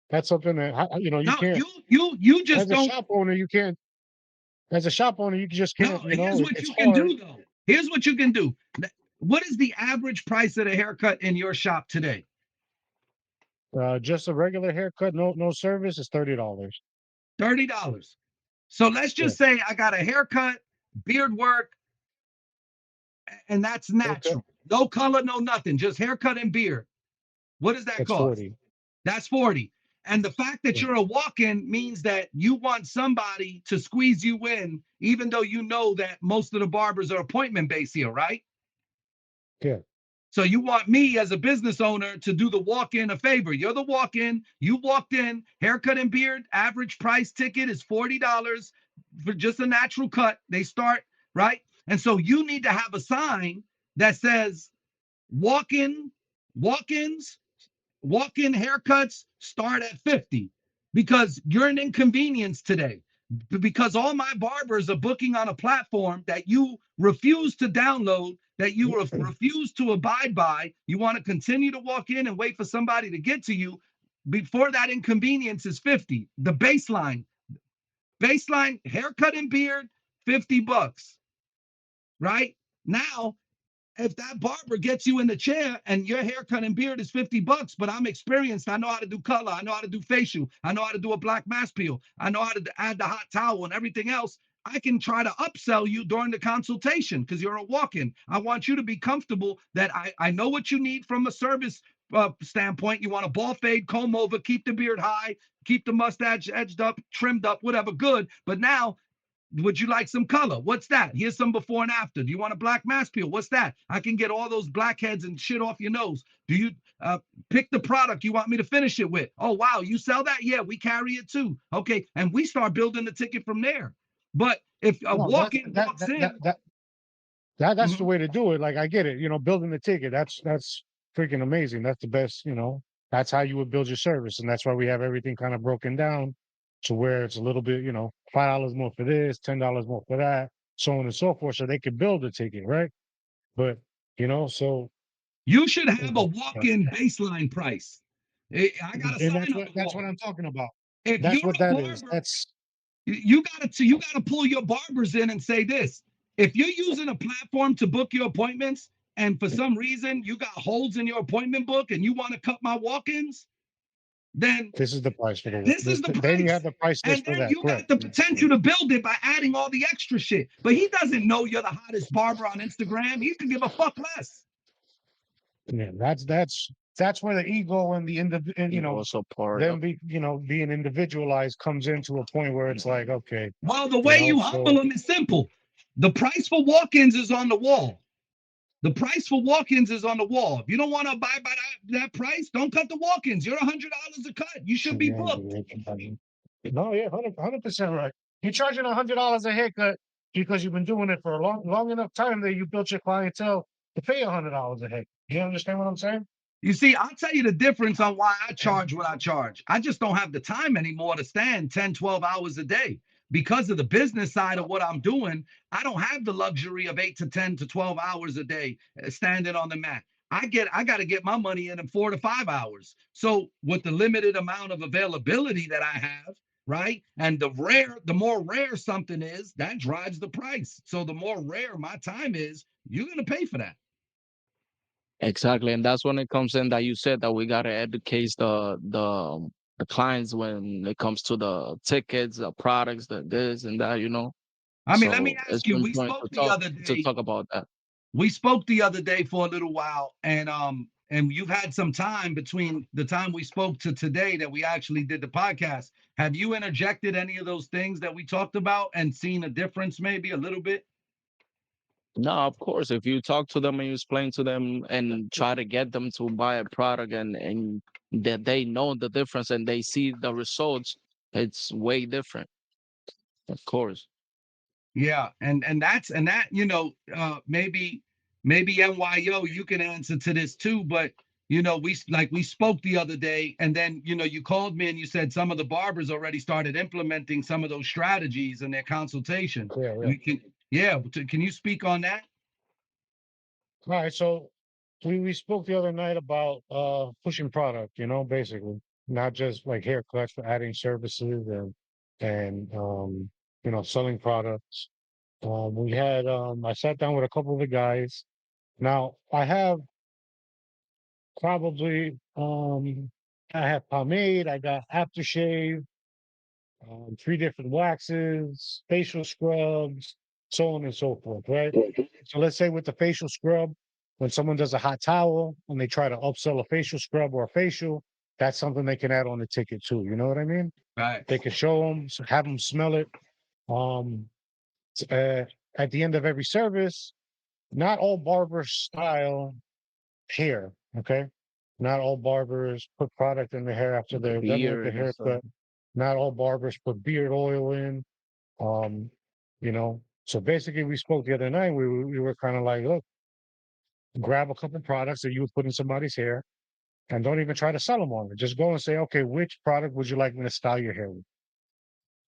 that's something that you can't. You just don't. As a shop owner, you can't. As a shop owner, you just can't. Here's what you can do, though. Here's what you can do. What is the average price of a haircut in your shop today? Just a regular haircut, no service, is $30. $30. So let's just say I got a haircut, beard work, and that's natural. Okay. No color, no nothing, just haircut and beard. What does that cost? 40. That's 40. And the fact that you're a walk-in means that you want somebody to squeeze you in, even though you know that most of the barbers are appointment-based here, right? Yeah. So you want me as a business owner to do the walk-in a favor. You're the walk-in, you walked in, haircut and beard, average price ticket is $40 for just a natural cut. They start, right? And so you need to have a sign that says walk-in haircuts start at 50, because you're an inconvenience today. Because all my barbers are booking on a platform that you refuse to download, that you refuse to abide by. You want to continue to walk in and wait for somebody to get to you. before that inconvenience is 50. The baseline haircut and beard, $50, right? Now, if that barber gets you in the chair and your haircut and beard is $50, but I'm experienced, I know how to do color, I know how to do facial, I know how to do a black mask peel, I know how to add the hot towel and everything else, I can try to upsell you during the consultation because you're a walk-in. I want you to be comfortable that I know what you need from a service standpoint. You want a ball fade, comb over, keep the beard high, keep the mustache edged up, trimmed up, whatever, good. But now, would you like some color? What's that? Here's some before and after. Do you want a black mask peel? What's that? I can get all those blackheads and shit off your nose. Do you pick the product you want me to finish it with? Oh, wow, you sell that? Yeah, we carry it too. Okay, and we start building the ticket from there. But if a No, that's walk-in walks in, that's the mhm, way to do it. Like I get it, building the ticket. That's freaking amazing. That's the best, that's how you would build your service. And that's why we have everything kind of broken down to where it's a little bit, $5 more for this, $10 more for that, so on and so forth. So they could build a ticket, right? But so you should have a uh, walk-in baseline price. I got a and sign on the that's what wall. I'm talking about. If That's you're what a that is. barber, That's you gotta pull your barbers in and say this. If you're using a platform to book your appointments, and for some reason you got holes in your appointment book and you want to cut my walk-ins, then this is the price for the this this is the then you have price. the price And list for then that, you got correct. the potential to build it by adding all the extra shit. But he doesn't know you're the hottest barber on Instagram. He could give a fuck less. Yeah, that's where the ego and the and Also part them of being individualized comes into a point where it's like, okay, Well, the way you humble so them is simple. The price for walk-ins is on the wall. The price for walk-ins is on the wall. If you don't want to buy by that price, don't cut the walk-ins. You're $100 a cut. You should be booked. no, yeah, 100% right. You're charging $100 a haircut because you've been doing it for a long enough time that you built your clientele to pay $100 a haircut. You understand what I'm saying? You see, I'll tell you the difference on why I charge what I charge. I just don't have the time anymore to stand 10, 12 hours a day. Because of the business side of what I'm doing, I don't have the luxury of 8 to 10 to 12 hours a day standing on the mat. I got to get my money in 4 to 5 hours. So with the limited amount of availability that I have, right? And the more rare something is, that drives the price. So the more rare my time is, you're going to pay for that. exactly, and that's when it comes in that you said that we gotta educate the clients when it comes to the tickets, the products, the this and that, you know. I mean, let me So it's ask you, we important spoke the other to day talk about that. we spoke the other day for a little while, and you've had some time between the time we spoke to today that we actually did the podcast. Have you interjected any of those things that we talked about and seen a difference, maybe a little bit? No, of course, if you talk to them and you explain to them and try to get them to buy a product and that they know the difference and they see the results, it's way different. Of course. Yeah, and that maybe N.Y.O, you can answer to this too, but we spoke the other day, and then you called me and you said some of the barbers already started implementing some of those strategies in their consultation. Yeah, yeah. You can Yeah, can you speak on that? All right, so we spoke the other night about pushing product, basically. Not just like haircuts, but adding services and selling products. We had I sat down with a couple of the guys. Now I have probably I have pomade, I got aftershave, three different waxes, facial scrubs, so on and so forth, right? So let's say with the facial scrub, when someone does a hot towel and they try to upsell a facial scrub or a facial, that's something they can add on the ticket too. You know what I mean? Right. They can show them, have them smell it. Um, uh, at the end of every service, not all barbers style hair. Okay, not all barbers put product in the hair after they're done with the Beard and stuff. haircut. Not all barbers put beard oil in. Um, so basically, we spoke the other night. We were kind of like, look, grab a couple products that you would put in somebody's hair, and don't even try to sell them on it. Just go and say, okay, which product would you like me to style your hair with?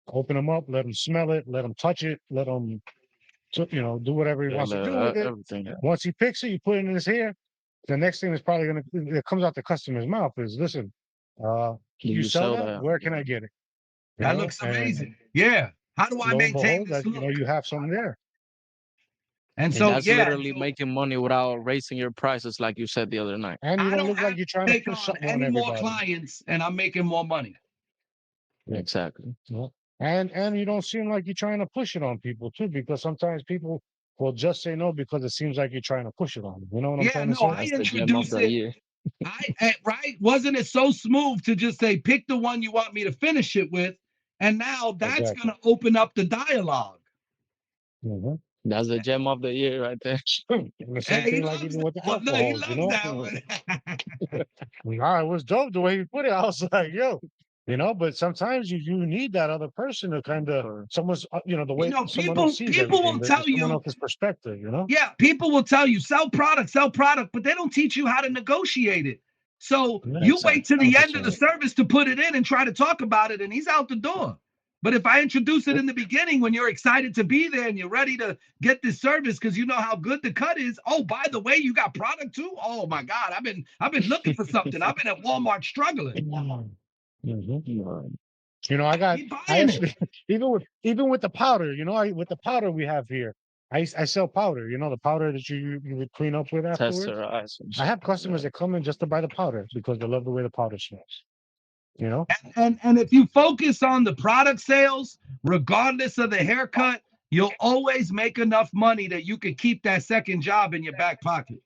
Open them up, let them smell it, let them touch it, let them, do whatever he Yeah, wants to do with it. everything. Yeah. Once he picks it, you put it in his hair. The next thing is probably that comes out the customer's mouth is, listen, Do You you sell sell that? that? Where can I get it? You That know, looks and amazing. Yeah. How do I lo and maintain behold, this that look? you have some there. And You And so, know, that's yeah, literally making money without raising your prices, like you said the other night. and you I don't don't look like have you're to trying to take push on something on any more everybody. clients and I'm making more money. Yeah. Exactly. You know? And you don't seem like you're trying to push it on people too, because sometimes people will just say no because it seems like you're trying to push it on them. You know what I'm Yeah, trying to no, say? I That's the gem of introduce the it. year. Right? Wasn't it so smooth to just say, pick the one you want me to finish it with? And now that's Exactly. going to open up the dialogue. Hmm. That's the gem of the year right there. And the same Hey, he thing, like loves even that with the one. Look, he alcohols, you loves know. that one. Nah, it was dope the way he put it. I was like, yo, you know. But sometimes you need that other person to kind of someone's, you know, the You way know, someone else sees people everything, will tell someone you, else's perspective, you know. yeah, people will tell you sell product, but they don't teach you how to negotiate it. So Yeah, you wait to Exactly. the end of the 100%. service to put it in and try to talk about it, and he's out the door. But if I introduce it in the beginning when you're excited to be there and you're ready to get this service because you know how good the cut is, oh, by the way, you got product too? Oh my God, I've been looking for something. I've been at Walmart struggling. Mhm. You know, I He buying it. actually even with the powder, you know, with the powder we have here, I sell powder. You know, the powder that you would clean up with afterwards. I Tesserize. have customers that come in just to buy the powder because they love the way the powder smells. You know, And if you focus on the product sales, regardless of the haircut, you'll always make enough money that you could keep that second job in your back pocket.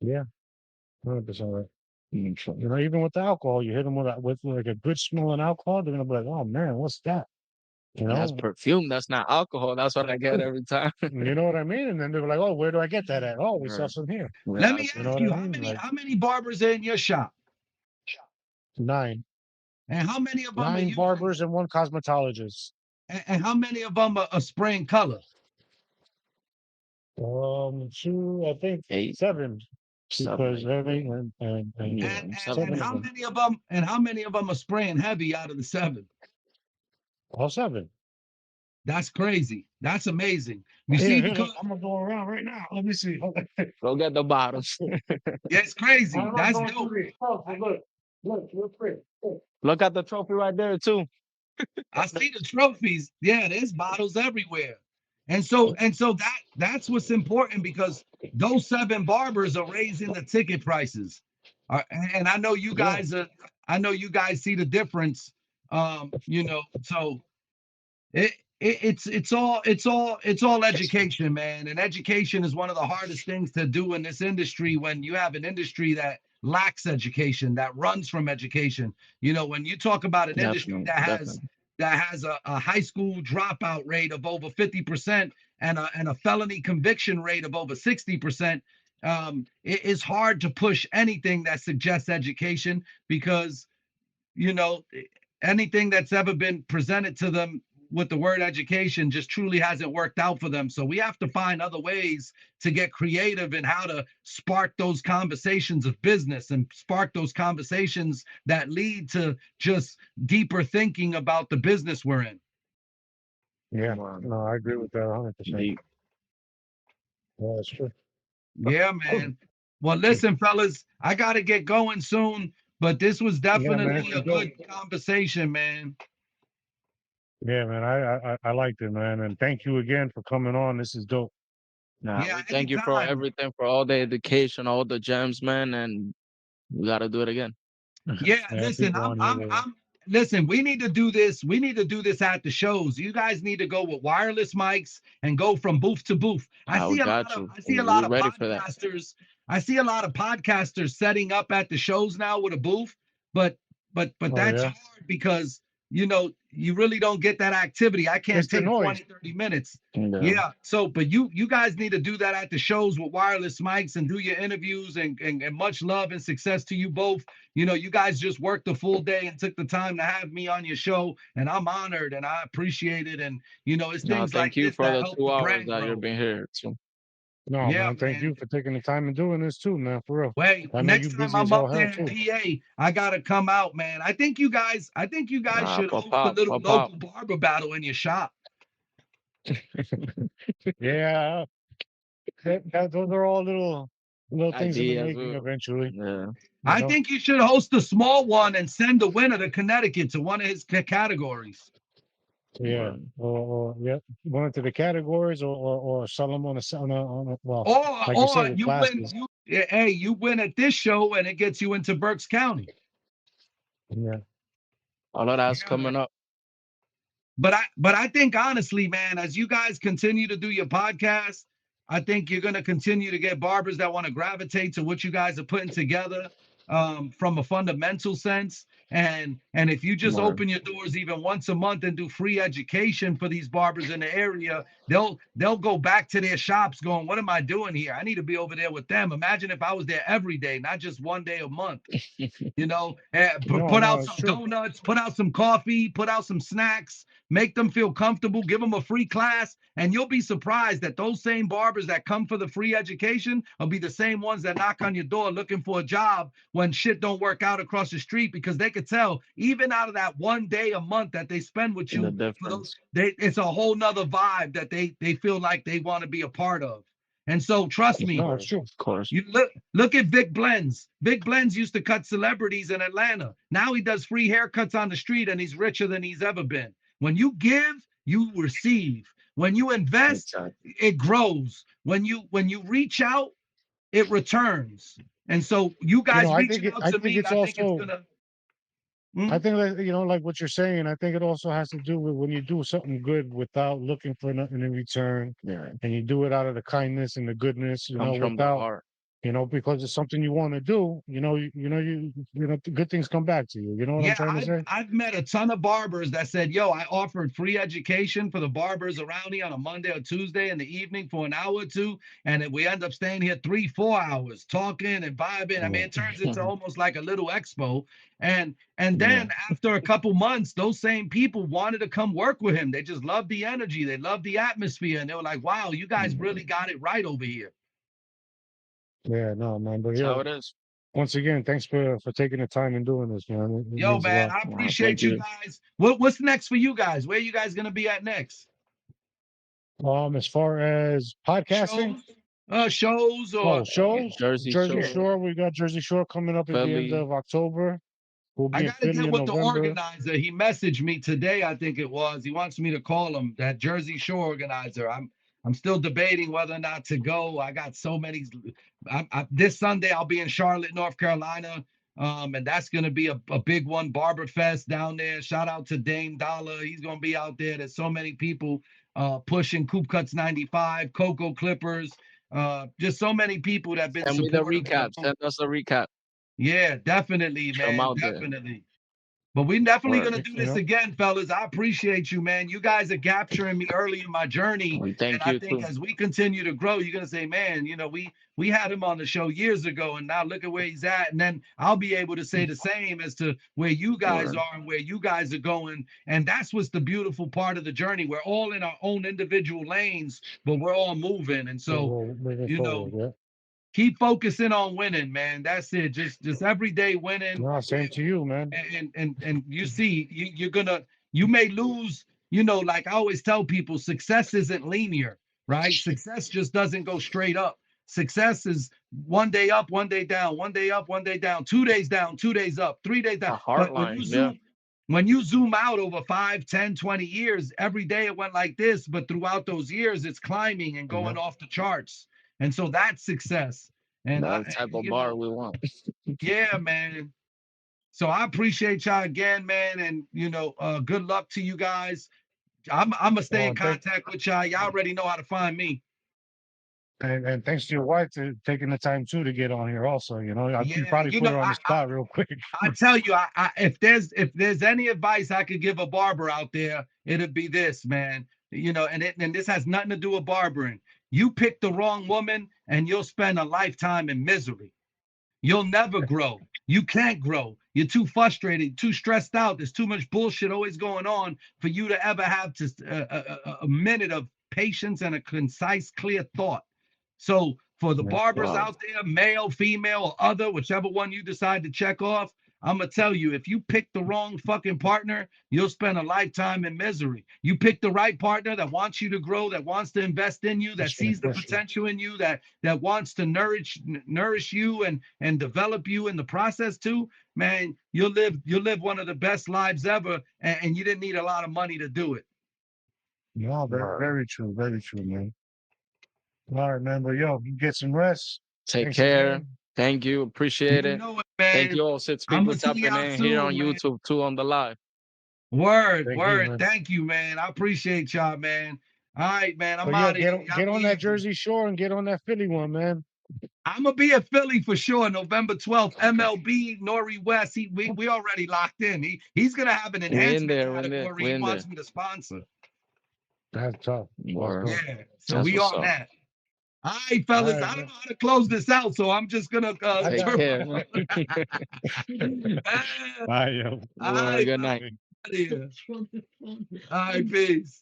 yeah, 100% right. You know, even with the alcohol, you hit them with like a good smelling alcohol, they're gonna be like, "Oh man, what's that?" You That's know, perfume. That's not alcohol. That's what I get every time. you know what I mean? And then they're like, "Oh, where do I get that at?" Oh, we sell Right. some here. Let me Yes. You know ask what I you, mean? Like how many barbers are in your shop? nine, And how many of them are nine using barbers and one cosmetologist. and how many of them are spraying color? Two, I think Eight. seven, because Seven. Hevie and Yeah. And Seven. seven of them, how many of them are spraying heavy out of the seven? all seven. That's crazy. That's amazing. You Here, see, here, look, because I'm gonna go around right now. Let me see. Go get the bottles. yeah, it's crazy. I'm not That's going dope. through these. Oh, look, real quick. Look at the trophy right there too. I see the trophies. Yeah, there's bottles everywhere. And so that's what's important because those seven barbers are raising the ticket prices. And I know you Yeah, guys I know you guys see the difference. So it, it's all education, man. And education is one of the hardest things to do in this industry when you have an industry that lacks education, that runs from education. When you talk about an industry Definitely. Definitely. that has a high school dropout rate of over 50% and a felony conviction rate of over 60%, it is hard to push anything that suggests education because you know, anything that's ever been presented to them with the word education just truly hasn't worked out for them. So we have to find other ways to get creative in how to spark those conversations of business and spark those conversations that lead to just deeper thinking about the business we're in. yeah. No, I agree with that 100%. Deep. Yeah, that's true. Yeah, man. Well, listen, fellas, I got to get going soon, but this was Yeah, man, definitely it's a been dope. good conversation, man. Yeah, man, I liked it, man, and thank you again for coming on. This is dope. Nah, Yeah, we thank you for anytime. everything, for all the education, all the gems, man, and we gotta do it again. Yeah, Yeah, listen, people on here. listen, we need to do this. We need to do this at the shows. You guys need to go with wireless mics and go from booth to booth. I We see a lot got of you. I see a We lot of ready for that. podcasters. I see a lot of podcasters setting up at the shows now with a booth, but but Oh that's yeah, hard because you really don't get that activity. I can't it's the take noise. 20-30 minutes. Yeah. Yeah. So, but you guys need to do that at the shows with wireless mics and do your interviews and much love and success to you both. You guys just worked the full day and took the time to have me on your show, and I'm honored and I appreciate it. And it's No, things like thank you this for that the help the 2 hours brand that you've grow. been here too. No, Yeah, man, thank man. you for taking the time and doing this too, man. For real. Wait, I know you next time busy as I'm all up hell there in too. PA, I gotta come out, man. I think you guys should Pop host a pop, little pop pop. local barber battle in your shop. Yeah, those are all little little things in the ideas. making eventually. Yeah. I know? think you should host a small one and send the winner to Connecticut to one of his categories. Yeah, Right. or yeah, one into the categories, or sell them on a well, like you Or said, with you win, classes. hey, you win at this show and it gets you into Berks County. Yeah, All of that's Yeah, man. coming up. But I think honestly, man, as you guys continue to do your podcast, I think you're gonna continue to get barbers that want to gravitate to what you guys are putting together from a fundamental sense. And if you just Right. open your doors even once a month and do free education for these barbers in the area, they'll go back to their shops going, "What am I doing here? I need to be over there with them." Imagine if I was there every day, not just one day a month. no, Put out it's some true. donuts, put out some coffee, put out some snacks, make them feel comfortable, give them a free class, and you'll be surprised that those same barbers that come for the free education will be the same ones that knock on your door looking for a job when shit don't work out across the street, because they could tell even out of that one day a month that they spend with The you, for those, difference. it's a whole nother vibe that they feel like they want to be a part of. And so trust me, No, it's true. Of course. you look at Vic Blends. Vic Blends used to cut celebrities in Atlanta. Now he does free haircuts on the street and he's richer than he's ever been. When you give, you receive. When you invest, Exactly. it grows. When you reach out, it returns. And so you guys reaching out I to think me, it's I think it's also, gonna. I Hmm? think that, like what you're saying. I think it also has to do with when you do something good without looking for nothing in return, Yeah. and you do it out of the kindness and the goodness, Comes from the without, heart. because it's something you want to do. Good things come back to you. You know what I'm Yeah, trying to I've say? I've met a ton of barbers that said, "Yo, I offered free education for the barbers around me on a Monday or Tuesday in the evening for an hour or two, and then we end up staying here 3, 4 hours talking and vibing. I mean, it turns into almost like a little expo. And Yeah. then after a couple months, those same people wanted to come work with him. They just loved the energy, they loved the atmosphere, and they were like, "Wow, you guys Mhm. really got it right over here." Yeah, no, man. But That's how it is. once again, thanks for taking the time and doing this, man. It Yo, means a man, lot. I Thank appreciate you you. guys. What's next for you guys? Where are you guys gonna be at next? As far as podcasting, Shows oh, or shows, Jersey Jersey yeah. Shore, Shore. We got Jersey Shore coming up at the end Philly. of October. We'll I be in gotta Philly get in with the November. organizer. He messaged me today, I think it was. He wants me to call him, that Jersey Shore organizer. I'm still debating whether or not to go. I got so many. This Sunday I'll be in Charlotte, North Carolina. And that's gonna be a big one, Barber Fest down there. Shout out to Dame Dollar. He's gonna be out there. There's so many people pushing Coop Cuts 95, Cocoa Clippers, just so many people that have been Send me the supportive of the recap. room. Send us a recap. Yeah, definitely, I'm man. out there. Definitely. But we're definitely Word. gonna do this again, fellas. I appreciate you, man. You guys are capturing me early in my journey, And and thank I you think too. as we continue to grow, you're gonna say, "Man, we had him on the show years ago, and now look at where he's at." And then I'll be able to say the same as to where you guys Word. are and where you guys are going. And that's what's the beautiful part of the journey. We're all in our own individual lanes, but we're all moving. And so, We'll move it you know, forward. Yeah. keep focusing on winning, man. That's it. Just every day winning. No, same to you, man. And you see, you may lose, like I always tell people, success isn't linear, right? Success just doesn't go straight up. Success is one day up, one day down, one day up, one day down, 2 days down, 2 days up, 3 days down. A hard But line. Yeah. when you zoom out over 5, 10, 20 years, every day it went like this, but throughout those years it's climbing and Yeah. going off the charts. And so that's success. And That's the type of bar we want. yeah, man. So I appreciate y'all again, man, and good luck to you guys. I'm gonna stay in Well, contact with y'all. Y'all already know how to find me. and thanks to your wife for taking the time too to get on here. Also, you Yeah, probably put her on the spot real quick. I tell you, if there's any advice I could give a barber out there, it'd be this, man. And this has nothing to do with barbering. You pick the wrong woman, and you'll spend a lifetime in misery. You'll never grow. You can't grow. You're too frustrated, too stressed out. There's too much bullshit always going on for you to ever have just a minute of patience and a concise, clear thought. So for the Yeah. barbers Wow. out there, male, female, or other, whichever one you decide to check off, I'm gonna tell you, if you pick the wrong fucking partner, you'll spend a lifetime in misery. You pick the right partner that wants you to grow, that wants to invest in you, that That's right, sees the for sure. potential in you, that wants to nourish you and develop you in the process too. Man, you'll live one of the best lives ever, and you didn't need a lot of money to do it. No, very true, man. All right, man. But yo, you get some rest. Take Thanks care. again. Thank you. Appreciate You it. know it, Thank man. you all, Six I'm people gonna see tapping y'all in here on soon, man. YouTube too on the live. Word, Thank you, word. man. Thank you, man. I appreciate y'all, man. All right, man. I'm But yo, out of here. Y'all get be on that easy. Jersey Shore and get on that Philly one, man. I'm gonna be at Philly for sure, November 12th. Okay. MLB Nori West. We already locked in. He's gonna have an We in enhancement there. We in there. category. We He in there. wants me to sponsor. That's tough. That's Word. tough. Yeah, so That's we what's on up. that. All right, All fellas. right, I don't man. know how to close this out, so I'm just gonna I Take got care. you. All Bye, yo. right, Good night. out of here. From the phone. All right, peace.